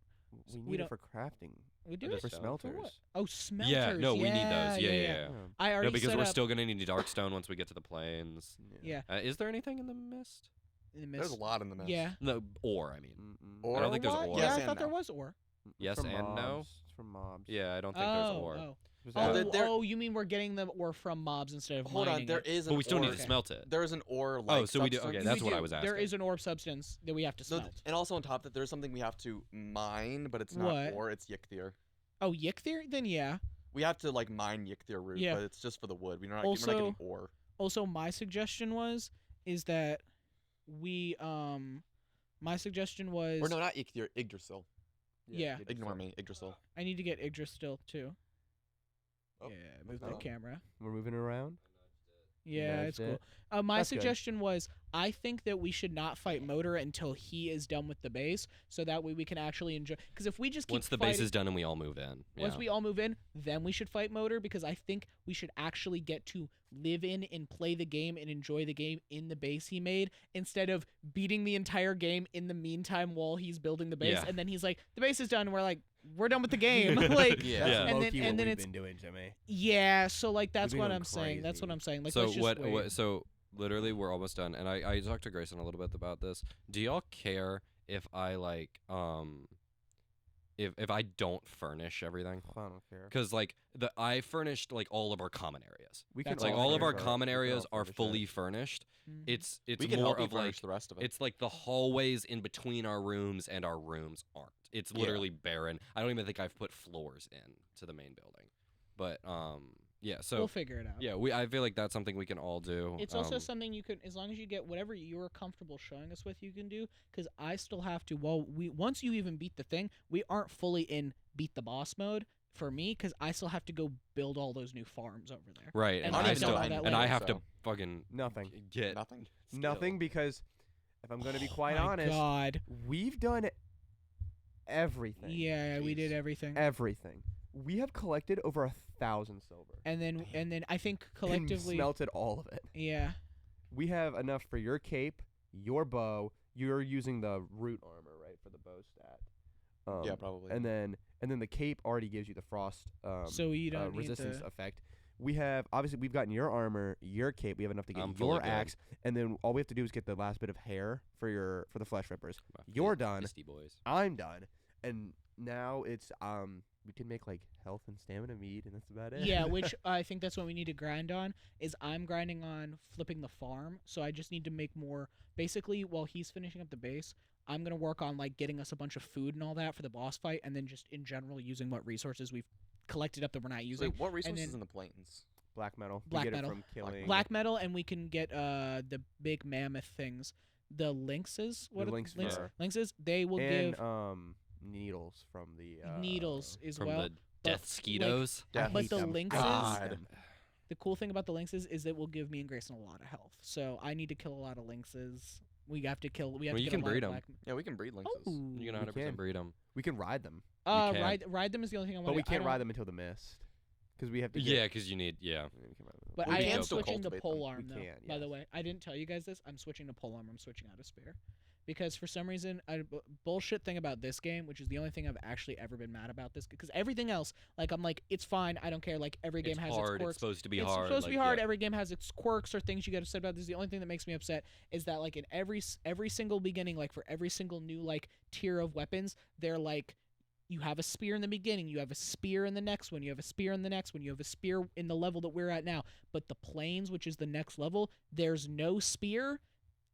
We we need don't- it for crafting. We do It it is For stone. smelters. what? Oh, smelters. Yeah, no, we need those. Yeah, yeah. Yeah. I already No, because set we're up still gonna need dark stone once we get to the plains. Yeah. Is there anything in the mist? in the There's a mist. lot in the mist. Yeah. No, ore. I mean, Mm-mm. Or I don't think there's what? ore. Yeah, Yes I and thought there no. was ore. Yes From and no. mobs. It's from mobs. Yeah, I don't think there's ore. Oh. Was Oh, that- there- You mean we're getting the ore from mobs instead of Hold on, mining there it? is an But we still ore. need to smelt it. There is an ore like so we do- okay, substance. that's We what I do. was There asking. is an orb substance that we have to No, smelt. and also on top of that, there's something we have to mine, but it's not What? ore, it's Yicthier. Oh, Yicthier? Then yeah. We have to like mine Yicthier root, Yeah. but it's just for the wood. We're not Also- getting ore. Also, my suggestion is that we my suggestion was Or no, not Yicthier, Yggdrasil. Yeah. good Ignore stuff. me, Yggdrasil. I need to get Yggdrasil too. Oh, Yeah, move that the on? camera. We're moving around. Yeah, Nudged it's cool. it. My That's good. suggestion was I think that we should not fight Motor until he is done with the base, so that way we can actually enjoy. Because if we just keep Once the fighting, base is done and we all move in. once yeah. we all move in, then we should fight Motor, because I think we should actually get to live in and play the game and enjoy the game in the base he made, instead of beating the entire game in the meantime while he's building the base, Yeah. and then he's like, the base is done, and we're like, we're done with the game. Like, Yeah. That's Yeah. And then- low-key and what then we've it's- been doing, Jimmy. yeah, so like that's been what going I'm saying. That's what crazy. I'm saying. Like, So let's just wait. so literally we're almost done, and I talked to Grayson a little bit about this. Do y'all care if I like if I don't furnish everything? I don't care. Because like I furnished like all of our common areas. We That's Like all all of our furnish common we can all areas are furnish it. fully furnished. Mhm. It's we can more help you of like furnish the rest of it. it's like the hallways in between our rooms and our rooms aren't. It's Yeah. literally barren. I don't even think I've put floors in to the main building. But yeah, so we'll figure it out. yeah, I feel like that's something we can all do. It's also something you can, as long as you get whatever you're comfortable showing us with, you can do. Because I still have to. Well, once you even beat the thing, we aren't fully in beat the boss mode for me, because I still have to go build all those new farms over there. right, and and I I don't still know how and that I works, have to so. fucking Nothing. get Nothing. Nothing, because if I'm going to be quite My honest, God. we've done everything. Yeah, we did Jeez. everything. Everything. We have collected over 1,000 silver. And then I think And collectively, smelted all of it. yeah. We have enough for your cape, your bow. You're using the root armor, right, for the bow stat. Yeah, probably. And then the cape already gives you the frost So you don't need resistance the- effect. We have obviously we've gotten your armor, your cape. We have enough to get I'm fully your good. axe, and then all we have to do is get the last bit of hair for the flesh rippers. My You're done. Fisty boys. I'm done, and now it's we can make like health and stamina mead, and that's about it. Yeah, which I think that's what we need to grind on. Is I'm grinding on flipping the farm, so I just need to make more. Basically, while he's finishing up the base, I'm gonna work on like getting us a bunch of food and all that for the boss fight, and then just in general using what resources we've collected up that we're not So using. wait, what resources then- in the plains? black metal. Black we get metal. it from killing Black metal, and we can get the big mammoth things, the lynxes. What The are lynx lynx, fur. lynxes? They will and give needles from the needles as From well. the but, death skeetos. I Death. But hate the them. lynxes- I hate God. them. The cool thing about the lynxes is that will give me and Grayson a lot of health. So I need to kill a lot of lynxes. We have to kill. We have Well, to you get can a lot breed of 'em. black. Yeah, we can breed lynxes. Oh, You can We 100% can. breed them. We can ride them. can. Ride them is the only thing I want. But we can't ride them until the mist, because we have to. Yeah, because you need. Yeah. But We I can am still switching to cultivate pole them. arm We though. can, By the yes. way, I didn't tell you guys this. I'm switching to pole arm. I'm switching out of spear, because for some reason, bullshit thing about this game, which is the only thing I've actually ever been mad about this, because everything else, like I'm like, it's fine. I don't care. Like every game It's has hard. its quirks. It's supposed to be It's hard. supposed to be like, hard. yeah. Every game has its quirks or things you got to say about this. The only thing that makes me upset is that like in every single beginning, like for every single new like tier of weapons, they're like, you have a spear in the beginning, you have a spear in the next one, you have a spear in the next one, you have a spear in the level that we're at now. But the plains, which is the next level, there's no spear,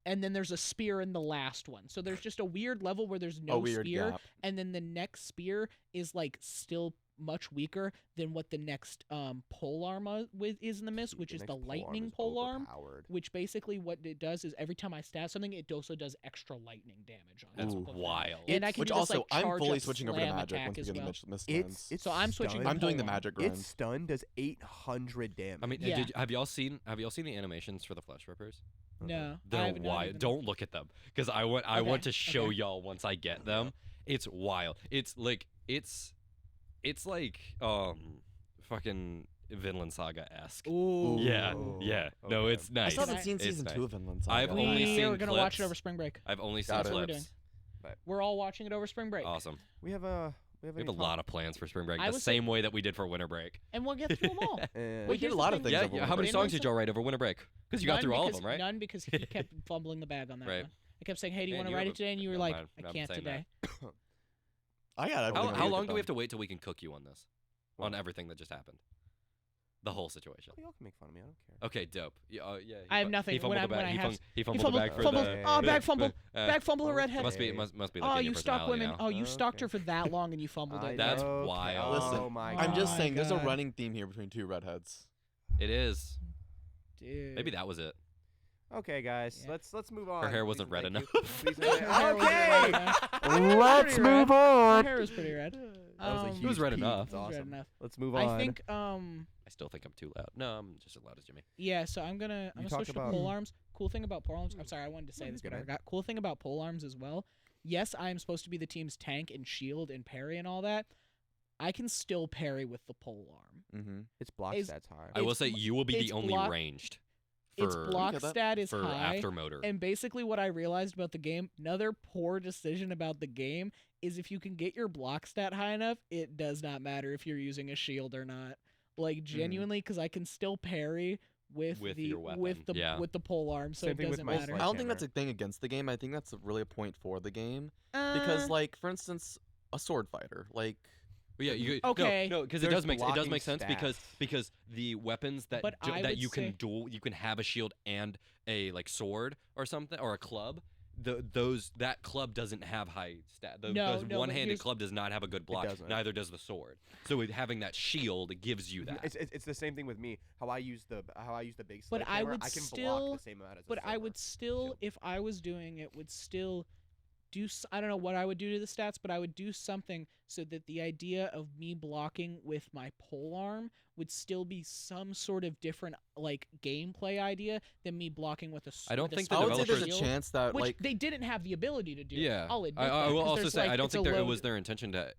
and then there's a spear in the last one. So there's just a weird level where there's no a weird spear, gap. and then the next spear is like still much weaker than what the next pole arm is in the mist, which is the lightning pole arm. Which basically what it does is every time I stab something, it also does extra lightning damage on it. That's Ooh. wild. And I can Which do this, also, like, I'm charge fully up switching over to slam magic attack once we as get the well. mist lands. It's So I'm switching to I'm doing the pole arm. magic grind. Its stun does 800 damage. I mean, Yeah. have y'all seen the animations for the flesh rippers? No, I They're have not wild. even- Don't look at them, because I want Okay, to show okay. y'all once I get them. It's wild. It's like fucking Vinland Saga esque. Ooh. Yeah, Ooh. yeah. No, Okay. it's I nice. still haven't Nice. seen It's season nice. 2 of Vinland Saga. I've only We seen are gonna watch it clips. over spring break. I've only seen Got That's it. what we're clips. doing. We're all watching it over spring break. Awesome. We have a We have a lot of plans for spring break, I the was same way that we did for winter break. And we'll get through them all. And We Wait, did here's a the lot of thing. things. Yeah, over yeah. winter How many break. songs did y'all write over winter break? Because you got None through all of because- them, right? None because he kept fumbling the bag on that Right. one. I kept saying, "Hey, do you Man, want to you write have it today?" And you were never like, mind. "I I'm can't saying today." I got everything. How ready long to do we go. have to wait till we can cook you on this? On everything that just happened? The whole situation. Y'all can make fun of me. I don't care. Okay, dope. Yeah, yeah. I have nothing. He When fumbled the I- when bag. I He have- fum- he He fumbled the fumbled. bag for fumbled. the. Oh, bag fumble. Bag fumble a okay. redhead. Must be like Oh, in your you stalk personality women. now. Oh, you stalked her Okay. for that long and you fumbled it. That's Okay. wild. Listen, Oh my I'm just my saying, there's a God. running theme here between two redheads. It is. Dude. Maybe that was it. Okay, guys, Yeah. let's move on. Her hair Please wasn't and red thank enough. you. Please and Her thank- hair wasn't red Okay, enough. let's Pretty red. move Her on. hair was pretty red. That was a It was huge red peak. enough. It's It was red awesome. enough. Let's move on. I think I still think I'm too loud. No, I'm just as loud as Jimmy. yeah, so I'm gonna You switch talked to about- pole arms. Cool thing about pole arms. I'm sorry, I wanted to say No, this, you're but I good, forgot. Cool thing about pole arms as well. Yes, I am supposed to be the team's tank and shield and parry and all that. I can still parry with the pole arm. Mm-hmm. Its block is- stats high. I will It's say blo- you will be it's the only block- ranged Its for block Look at that. stat is for high. aftermotor. And basically, what I realized about the game, another poor decision about the game, is if you can get your block stat high enough, it does not matter if you're using a shield or not. Like genuinely, because I can still parry with With the your weapon, with the yeah. with the pole arm, so Same it thing with doesn't my matter. I don't think that's a Sledgehammer. thing against the game. I think that's really a point for the game. Because, like, for instance, a sword fighter, like, But yeah, you Okay. no, because it There's does make blocking sense stats. because the weapons that But I that would you can say- duel, you can have a shield and a like sword or something or a club. That club doesn't have high stat. No, those no, but one-handed here's- club does not have a good block. doesn't. Neither does the sword. So having that shield, it gives you that. It's the same thing with me. How I use the big But I sledgehammer, would I can still- block the same amount as a But I silver would still, shield. if I was doing it, would still do. I don't know what I would do to the stats, but I would do something so that the idea of me blocking with my pole arm would still be some sort of different like gameplay idea than me blocking with a. I don't with a think the I sword would say or there's a shield, chance that, which like, they didn't have the ability to do. Yeah, I'll admit I that, will 'cause also there's, say like, I don't it's a think it load- was their intention to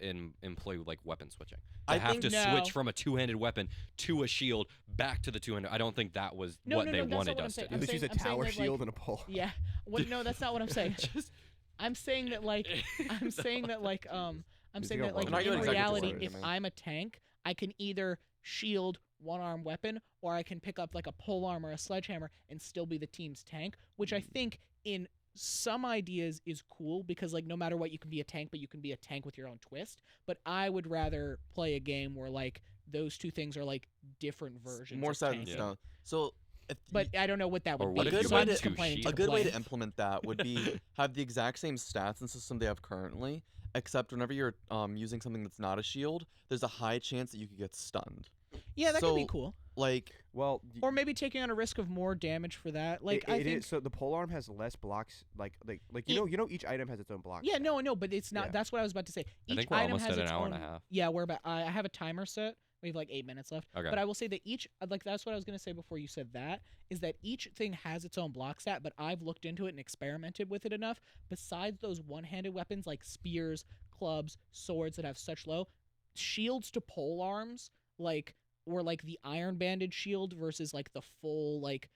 employ like weapon switching. To I have think- to No. switch from a two-handed weapon to a shield back to the two-handed. I don't think that was No, what no, they no, that's not wanted what I'm us to saying. do. I'm Let's use a saying tower that, like- shield and a pole. Yeah. Well, no, that's not what I'm saying. Just- I'm saying that like I'm saying that like I'm Just saying go that like one way. I know in exactly what reality, you're if saying. I'm a tank, I can either shield one-arm weapon or I can pick up like a pole arm or a sledgehammer and still be the team's tank, which I think in some ideas is cool because like no matter what you can be a tank, but you can be a tank with your own twist. But I would rather play a game where like those two things are like different versions. more of set in tanking. stone. So, if But I don't know what that would Or be. what if you so went I'm to just complaining to a the good way to players. implement that would be have the exact same stats and system they have currently, except whenever you're using something that's not a shield, there's a high chance that you could get stunned. Yeah, that could be So, cool. Like, Well, Or maybe taking on a risk of more damage for that. Like it I is- think. so the pole arm has less blocks. Like It- you know each item has its own block. Yeah, stat. no, but it's not. Yeah. That's what I was about to say. I Each think we're item almost has at an its hour own, and a half. Yeah, we're about. I have a timer set. We have like 8 minutes left. Okay. But I will say that each, like, that's what I was gonna say before you said that, is that each thing has its own block stat. But I've looked into it and experimented with it enough. Besides those one-handed weapons like spears, clubs, swords that have such low shields to pole arms, like or like the iron banded shield versus like the full like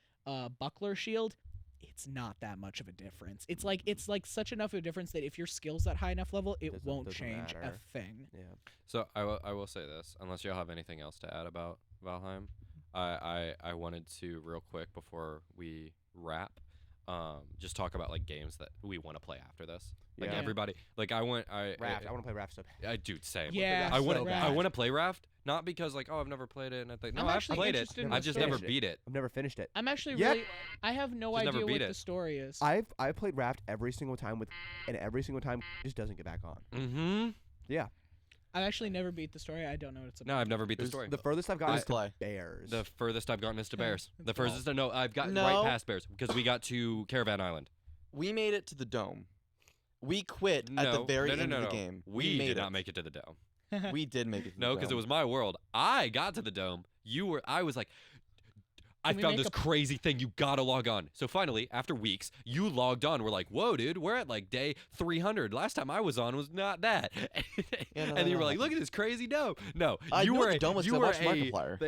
buckler shield. It's not that much of a difference. It's like such enough of a difference that if your skill's at high enough level, it won't doesn't change matter. a thing. Yeah. So I will say this, unless y'all have anything else to add about Valheim, I wanted to real quick before we wrap, just talk about like games that we want to play after this. Like Yeah. everybody, like Raft. I want to play Raft so bad. dude, same. Yeah, I want so to bad. I want to play Raft, not because like I'm never played it and I think no, I'm I've actually played it. interested in I've the just story. never beat it. I've never finished it. I'm actually Yeah. really. I have no Just never idea what beat the it. story is. I've played Raft every single time and every single time it just doesn't get back on. Mm-hmm. Yeah. I've actually never beat the story. I don't know what it's about. No, I've never beat the There's story. The furthest I've gotten is to play. Bears. The furthest I've gotten is to Yeah, Bears. that's The furthest no, I've gotten No. right past Bears because we got to Caravan Island. We made it to the dome. We quit at the No, very no, no, end no, of the no. game. We made did it. not make it to the dome. We did make it. To No, the because it dome. was my world. I got to the dome. I was like, I Can we found make this a- crazy thing. You gotta log on. So finally, after weeks, you logged on. We're like, whoa, dude, we're at like day 300. Last time I was on was not that. Yeah, no, and you no, were like, no. look at this crazy dome. No, I you knew were what the dome was 'cause you I were watched Markiplier.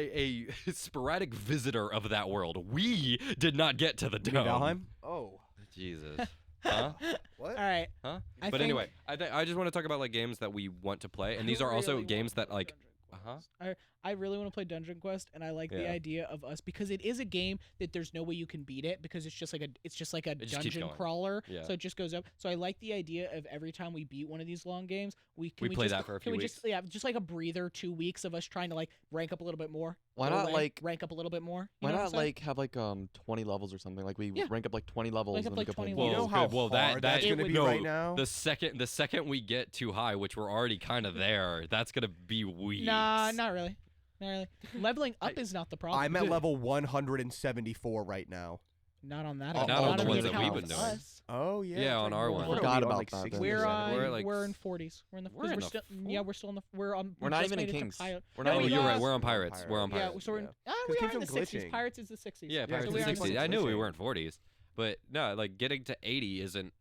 a sporadic visitor of that world. We did not get to the You mean dome. Valheim? Oh. Jesus. Huh? What? All right. Huh? I But think- anyway, I just want to talk about like games that we want to play, and these are also really games wanna that play like, Dungeon uh-huh. Quest. I really want to play Dungeon Quest, and I like the Yeah. idea of us because it is a game that there's no way you can beat it because it's just like a just keeps dungeon going. crawler. Yeah. So it just goes up. So I like the idea of every time we beat one of these long games, we play just, that for a can few we weeks. just just like a breather, 2 weeks of us trying to like rank up a little bit more. Why go not away, like rank up a little bit more? You Why know what not I'm saying? like have like 20 levels or something? Like we Yeah. rank up like 20 levels Rank up, and like, we go play 20 more. You know levels. how good. Well, hard that's it going to would- be no, right now? The second we get too high, which we're already kind of there, that's gonna be weeks. Nah, not really. Not really. Leveling up is not the problem. I'm at level 174 right now. Not on that. Not account. on Not the on ones the that account we've with been doing. us. Oh yeah. Yeah, that's on right. our What one. are we Forgot on, about like that, 60 then. We're percent? on. We're like we're in 40s. We're in the. we're 'cause in we're the still. four- Yeah, we're still in the. We're on. We're we not just even in made it to Kings. pilot. We're No, not Oh, we even you're in right. got- We're on Pirates. We're on Yeah, Pirates. so we're in. Yeah. We 'Cause are in Kings the are 60s. glitching. Pirates is the 60s. Yeah, Yeah, Pirates so is we're on the 60. 60s. I knew we glitching. weren't 40s, but no, like getting to 80 isn't.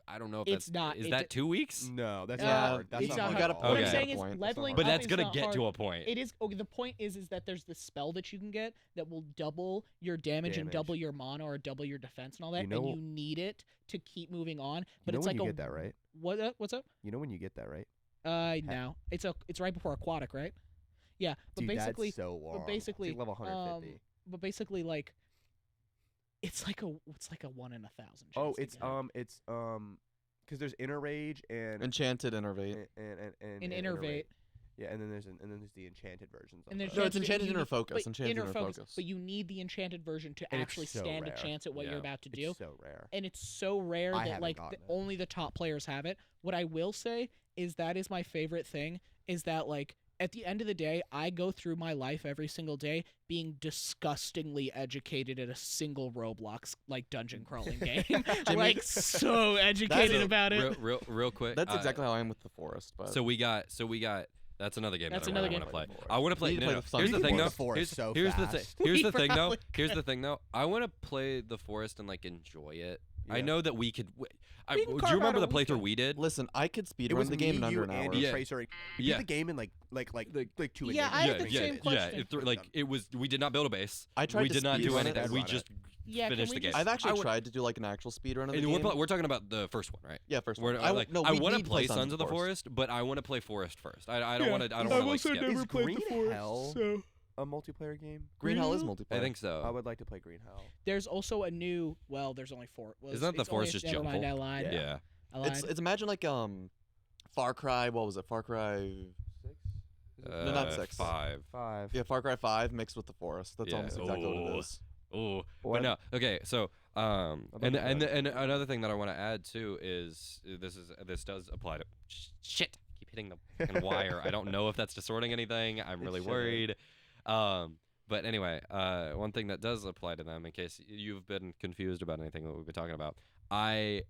I don't know if It's that's. not. Is It that d- 2 weeks? No, that's Uh, not hard. That's it's not not hard. hard. at all. What I'm Okay. saying is Point. That's not leveling hard. But up that's is gonna not get hard. to a point. It is. Okay, the point is that there's this spell that you can get that will double your damage and Damage. double your mana or double your defense and all that, You know- and you need it to keep moving on. But You know it's when like you a get that, right? what? What's up? You know when you get that, right? No, it's right before aquatic, right? Yeah, but Dude, basically, that's so long. basically, it's like level 150. but basically, like, it's like a 1 in 1,000. Oh, chance to it's get it. because there's Innervage and Enchanted Innervate. and Innervate. Yeah, and then there's the enchanted versions. And of there's that. No, it's chances that Enchanted you Inner need- Focus. but Enchanted Inner Focus. Focus. But you need the enchanted version to And it's actually so stand rare. a chance at what Yeah. you're about to It's do. so rare. And it's so rare I that haven't like gotten it. only the top players have it. What I will say is that is my favorite thing is that like at the end of the day, I go through my life every single day being disgustingly educated at a single Roblox like dungeon crawling game. like so educated about it. Real quick. That's exactly how I am with the forest. But So we got. That's another game. That's that another I game. want to play. Forest. I want to play. We need to No, play no. the Here's the We thing, can though. play the forest so here's the fast. thing. Here's We the thing, though. probably Here's the thing, though. I want to play the forest and like enjoy it. I Yeah. know that we could. We can Do carve you out remember a the playthrough weekend. we did? listen, I could It speedrun was the game me, in under you, an hour. Andy, Yeah. Tracer. We Yeah. beat the game in like 2 Yeah, I had the same question. It was. We did not build a base. I tried We to did not do speedrun it. anything. We Run it. just Yeah, finished can the we game. just- I've actually would- tried to do like an actual speedrun of the And game. we're talking about the first one, right? Yeah, first We're, one. like, no, I we want need to play Sons of the Forest, but I want to play Forest first. I don't want to. I don't want to like skip. Is Green Hell a multiplayer game? Green Hell is multiplayer. I think so. I would like to play Green Hell. There's also a new. Well, there's only 4. Well, Isn't that the it's only- forest just never mind, jump? I lied. Yeah. I lied. It's imagine like Far Cry. What was it? Far Cry. 6? No, not 6. 5. 5. Yeah, Far Cry 5 mixed with the forest. That's Yeah. almost exactly what Ooh. it is. Ooh. What? But no. Okay. So About and the and forest. and another thing that I want to add too is this does apply to shit. Keep hitting the fucking wire. I don't know if that's distorting anything. I'm It really should. worried. But anyway, one thing that does apply to them, in case you've been confused about anything that we've been talking about, I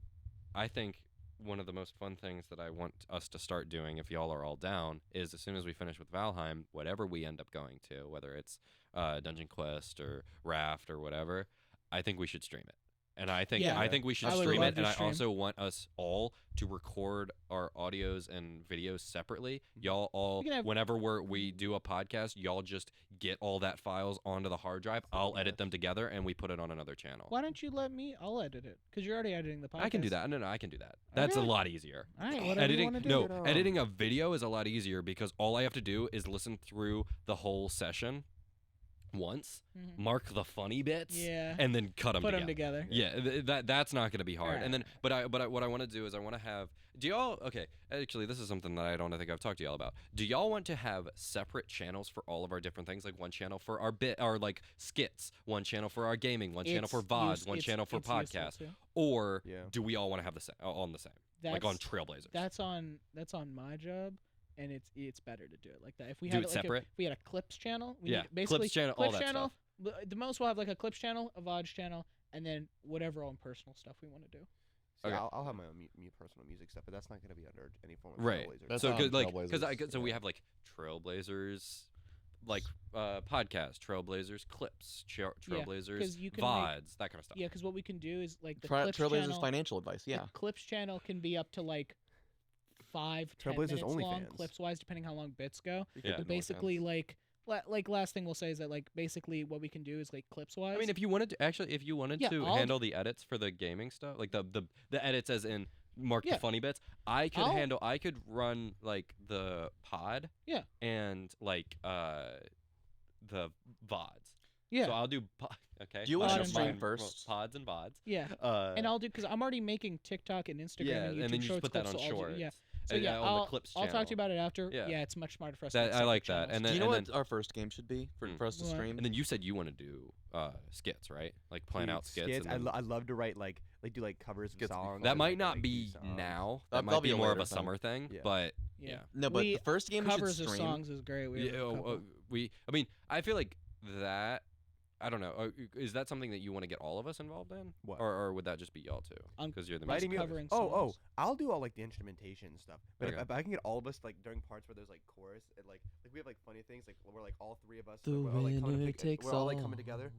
think one of the most fun things that I want us to start doing, if y'all are all down, is as soon as we finish with Valheim, whatever we end up going to, whether it's Dungeon Quest or Raft or whatever, I think we should stream it. And I think Yeah. we should I would stream love it, to and I stream. also want us all to record our audios and videos separately. Y'all all, We can have- whenever we do a podcast, y'all just get all that files onto the hard drive. I'll edit them together, and we put it on another channel. Why don't you let me? I'll edit it because you're already editing the podcast. I can do that. No, I can do that. That's a Okay. lot easier. All right, whatever Editing, you want to do. no, it all. editing a video is a lot easier because all I have to do is listen through the whole session once, Mhm. mark the funny bits, Yeah. and then cut them Put together. them together. Yeah, that's not going to be hard. And then, Alright. but what I want to do is I want to have. Do y'all? Okay, actually, this is something that I don't think I've talked to y'all about. Do y'all want to have separate channels for all of our different things? Like one channel for our like skits, one channel for our gaming, one channel for VODs, one channel for podcasts, or Yeah. do we all want to have the same on the same? Like on TrailBlazers. That's on my job, and it's better to do it like that. If we Do had it like separate? if we had a clips channel, we Yeah, need basically clips channel, all clips that channel. The most we'll have like a clips channel, a VODs channel, and then whatever own personal stuff we want to do. See, Okay. I'll have my own personal music stuff, but that's not going to be under any form of Right. TrailBlazers. That's So on good, like TrailBlazers, so we have like TrailBlazers, like podcast, TrailBlazers clips, TrailBlazers 'cause you can VODs, that kind of stuff. Yeah, because what we can do is like the Tra- clips Trailblazers channel. financial advice. Yeah. The clips channel can be up to like 5-10 TrailBlazers minutes long, OnlyFans. clips wise, depending how long bits go. Yeah. But basically, like last thing we'll say is that like basically what we can do is like clips wise. I mean, if you wanted to, Yeah, I'll- handle the edits for the gaming stuff, like the edits as in mark Yeah. the funny bits, I could I'll- I could run like the pod, Yeah. and like the VODs. yeah, So I'll do okay. Do you want I'll to do stream mine- first? Pods and VODs. yeah. And I'll do because I'm already making TikTok and Instagram yeah, and YouTube and then you shorts just put that on clips, so I'll do- shorts. Yeah. So and, yeah, on the clips I'll talk to you channel. about it after. Yeah. It's much smarter for us. to That make I like separate that. channels. And Do then you know and what our first game should be for us to What? stream? And then you said you want to do skits, right? Like plan Dude, out skits. and I then- love to write like do like covers of Skits would be songs. fun. that and, might like, not do be songs. now. That'll That might be be a more of later a thing. summer thing. Yeah. But Yeah. No, but the first game we should Covers of stream. songs is great. We have a couple. I mean, I feel like that. I don't know. Is that something that you want to get all of us involved in, What? or would that just be y'all too? I'm Because you're the writing music. covering Oh, songs. I'll do all like the instrumentation and stuff. But Okay. if I can get all of us like during parts where there's like chorus and like we have like funny things like we're like all three of us. The we're all, like, coming winner to takes we're all like all. coming together.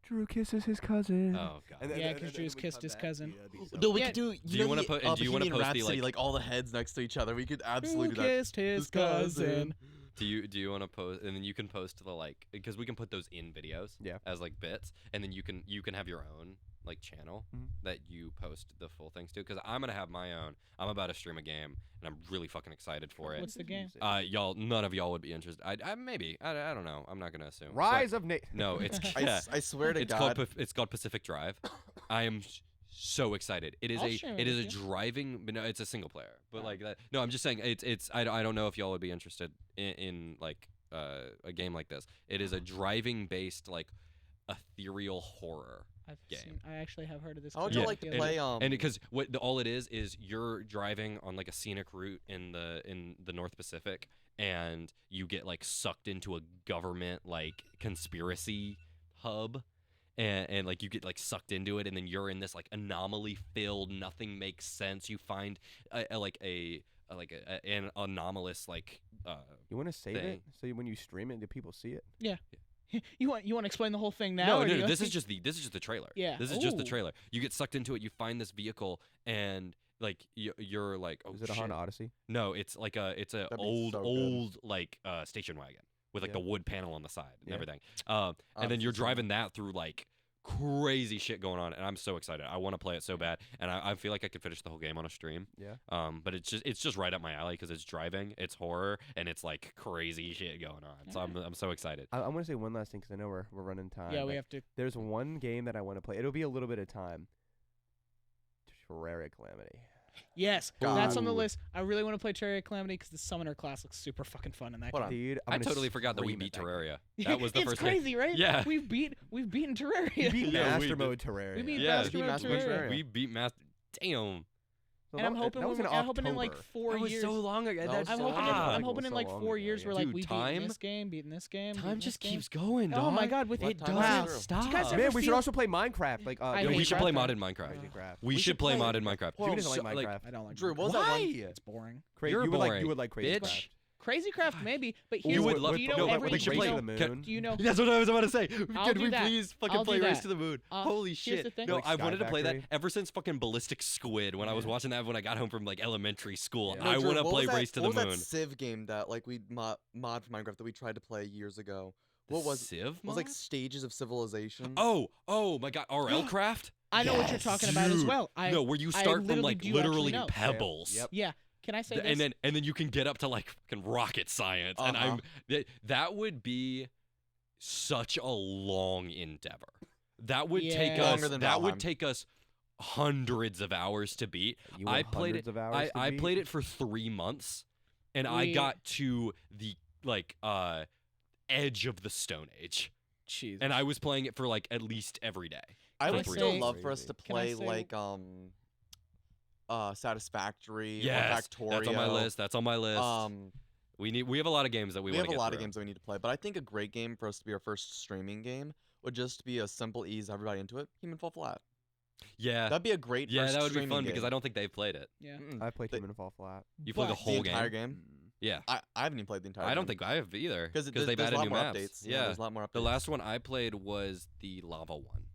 Drew kisses his cousin. Oh god. Yeah, 'cause Drew's kissed his cousin. No, we Yeah. could do. Do you know wanna the, put- and do you wanna Bohemian post the, Rhapsody, like- all the heads next to each other? We could Who absolutely do that. kissed his cousin? Do you want to post, and then you can post the like, because we can put those in videos, Yeah. as like bits, and then you can have your own like channel Mhm. that you post the full things to. Because I'm gonna have my own. I'm about to stream a game, and I'm really fucking excited for it. What's the game? Y'all, none of y'all would be interested. I maybe. I don't know. I'm not gonna assume. But- Rise of No, it's I, I swear to it's God. called it's called Pacific Drive. I am so excited. It is I'll stream it it is a with you. driving, but no, it's a single player. But Oh. like that. No, I'm just saying it's I don't know if y'all would be interested in like a game like this. It is a driving based like ethereal horror. Game. I actually have heard of this. How would game. you Yeah, like to Yeah. play? And because all it is you're driving on like a scenic route in the North Pacific, and you get like sucked into a government like conspiracy hub, and like you get like sucked into it, and then you're in this like anomaly filled, nothing makes sense. You find an anomalous like You want to save thing. it so when you stream it, do people see it? You want to explain the whole thing now? no, or do no, you- this is just the trailer. Yeah. This is just the Ooh. trailer. You get sucked into it. You find this vehicle, and like you're like, oh Is it a shit. Honda Odyssey? No, it's like a That'd be old so good. old like station wagon with like Yeah. the wood panel on the side and Yeah. everything. And then you're Obviously, so- driving that through like crazy shit going on, and I'm so excited. I want to play it so bad, and I feel like I could finish the whole game on a stream. Yeah. But it's just right up my alley because it's driving, it's horror, and it's like crazy shit going on. So I'm so excited. I want to say one last thing because I know we're running time. Yeah, we but have to. There's one game that I want to play. It'll be a little bit of time. Terraria Calamity. Yes, God. that's on the list. I really want to play Terraria Calamity because the summoner class looks super fucking fun in that Hold game. on. Dude, I I'm gonna totally forgot that we scream beat at game. Terraria. That was the it's first thing. crazy, right? Yeah. We've beaten Terraria. We beat Yeah, we Master did. Mode Terraria. We beat Yeah. Master Mode Master Mode Terraria. Terraria. We beat Master. Damn. So And I'm that- hoping that was in I'm hoping in like October. 4 That was years. so long ago. That That's was I'm so hoping, long I'm ago. hoping in So like long 4 ago, years yeah. we're like Dude, we time- beating this game, beating this game. Time beating just this game. keeps going, Oh my dog. god, with Let it time does. pass through. Stop. Do you guys Man, ever we should feel- also play Minecraft. Like, I Yo, we hate should play Minecraft. modded Minecraft. Minecraft. We should play modded Minecraft. Hold Drew on, doesn't So, like Minecraft. I don't like Drew, Minecraft. what was that one? Why? It's boring. Cra- You're you boring, would like Crazy bitch. Craft. Crazy Craft maybe, but You here's would what, love do you know no, every we should play you to know, the moon. do you know That's what I was about to say. I'll Could do we that. please fucking I'll play do Race that. to the Moon? Holy Here's shit. the thing. No, Like I Sky wanted to play that Factory? ever since fucking Ballistic Squid when I was Yeah. watching that when I got home from like elementary school. Yeah. No, I Drew, want to what play was that- Race to the what was Moon. that Civ game that like we mod for Minecraft that we tried to play years ago? The What was Civ it? Was like mod? Stages of Civilization. Oh my god, RL Craft? I know what you're talking about as Dude, well. no, where you I start from literally like do actually literally know. pebbles. Yep. Yeah. Can I say this? And then you can get up to like fucking rocket science. And Uh-huh. that would be such a long endeavor. That would Yeah. take us Longer than that would Valheim. take us hundreds of hours to beat. You I want played hundreds it of hours to I beat? played it for 3 months and I We- got to the like edge of the Stone Age. Jesus. And I was playing it for like at least every day. I Can would I still say- love for us to Can I play say- like Satisfactory Yes, or Factorio. that's on my list. That's on my list. We have a lot of games that we We want have to a get lot of through. games that we need to play, but I think a great game for us to be our first streaming game would just be a simple ease everybody into it. Human Fall Flat. Yeah. That'd be a great Yeah, first that would be streaming fun game. because I don't think they've played it. yeah. I played The- Human Fall Flat. You played the But- whole the entire game? game. Yeah. I haven't even played the entire I game. don't think I have either because they've there's added a lot new more maps. updates. Yeah. There's a lot more updates. The last one I played was the lava one.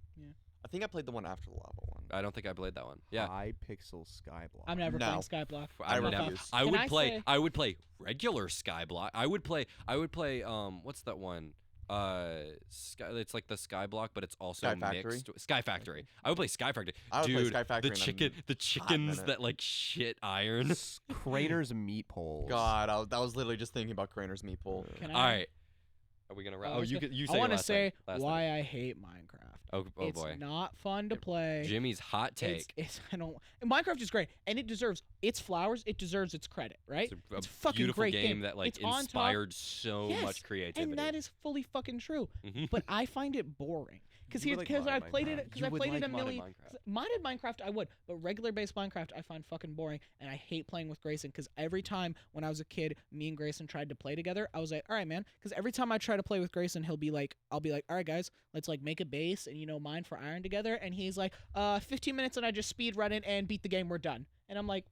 I think I played the one after the lava one. I don't think I played that one. Yeah. High pixel skyblock. I'm never No. playing Skyblock. I I'm not refuse. fun. I Can would I play say- I would play regular Skyblock. I would play what's that one? It's like the Skyblock, but it's also Sky Factory? mixed. Sky Factory. I would play Sky Factory. I would play Dude, Sky Factory the in a chickens minute. that like shit iron. Craner's meat poles. God, I was literally just thinking about Craner's meatball. Can I? All right. Are we gonna wrap? I Oh, was you gonna- could you say I want to say why I hate Minecraft. Oh It's boy. not fun to play. Jimmy's hot take. It's I don't. And Minecraft is great, and it deserves its flowers. It deserves its credit, right? It's a It's a fucking beautiful great game game. that like It's on top- inspired so Yes, much creativity. And that is fully fucking true. Mhm. But I find it boring because You would like because modded I've played Minecraft. it because You I would played it like a modded million. Minecraft. Modded Minecraft I would, but regular based Minecraft I find fucking boring, and I hate playing with Grayson because every time when I was a kid, me and Grayson tried to play together. I was like, all right, man, because every time I try to play with Grayson, I'll be like, all right, guys, let's like make a base and mine for iron together, and he's like, 15 minutes and I just speed run it and beat the game. We're done. And I'm like,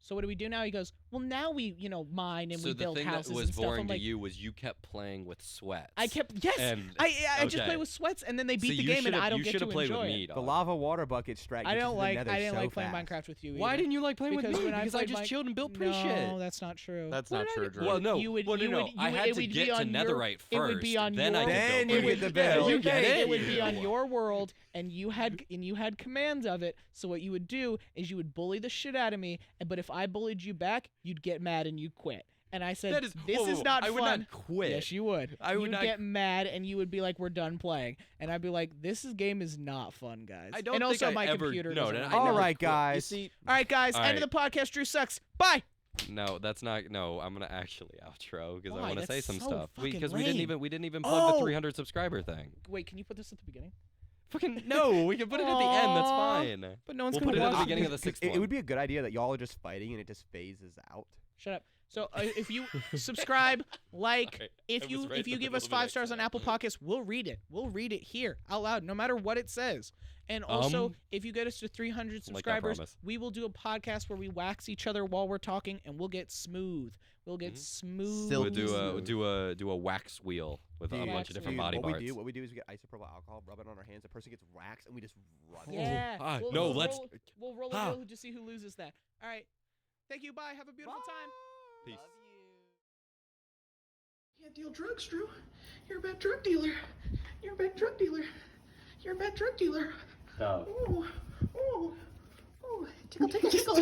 so what do we do now? He goes, well, now we mine and So we the build thing houses that was and stuff. boring I'm to like, you was you kept playing with sweats. I kept yes. And I just okay. play with sweats, and then they beat So the you game, and should've- I don't you get to should've played enjoy with it. me, The dog. lava water bucket strat. I gets you don't to the like nether I didn't so like playing fast. Minecraft with you. Why either. didn't you like playing with Because me? when I Because I played just Min- chilled and built pretty no, shit. that's not true. That's What not did I true, do? Drew. Well, no. You would, well, no, you no. would, I you, had it to would get be to on your, netherite It would be first, on then your. I could Then build you pretty get the shit. bell. You get it? It would be on your world, and you had commands of it. So what you would do is you would bully the shit out of me, but if I bullied you back, you'd get mad and you'd quit. And I said, That is this whoa, is whoa, not I fun. would not quit. Yes, you would. I would You'd not- get mad, and you would be like, "We're done playing," and I'd be like, "This game is not fun, guys." I don't and think also I my ever- computer. no, doesn't no, run I well. All never right, quit. You guys. see, All right, guys. All End of right. the podcast. Drew sucks. Bye. No, that's not. No, I'm gonna actually outro because I Why? want to say That's some so stuff. fucking Because lame. we didn't even plug the Oh! 300 subscriber thing. Wait, can you put this at the beginning? Fucking no, we can put it at the end. That's Aw. fine. But no one's We'll gonna put it at watch the beginning of the Because sixth it one. would be a good idea that y'all are just fighting and it just phases out. Shut up. So if you subscribe, like, Sorry, if I was you right in the give us middle of an 5 stars on Apple Podcasts, we'll read it. We'll read it here out loud, no matter what it says. And also, if you get us to 300 Like I subscribers, promise. we will do a podcast where we wax each other while we're talking, and we'll get smooth. We'll get smooth. We'll Silky do a wax wheel with a Dude, bunch of different dude, body what parts. we do is we get isopropyl alcohol, rub it on our hands. The person gets waxed, and we just run. Yeah. Ah, we'll, no, we'll let's- roll, we'll roll Ah. a wheel to see who loses that. All right. Thank you. Bye. Have a beautiful time. Peace. Can't deal drugs, Drew. You're a bad drug dealer. You're a bad drug dealer. You're a bad drug dealer. Stop. Ooh, ooh, ooh. Tickle, tickle, tickle.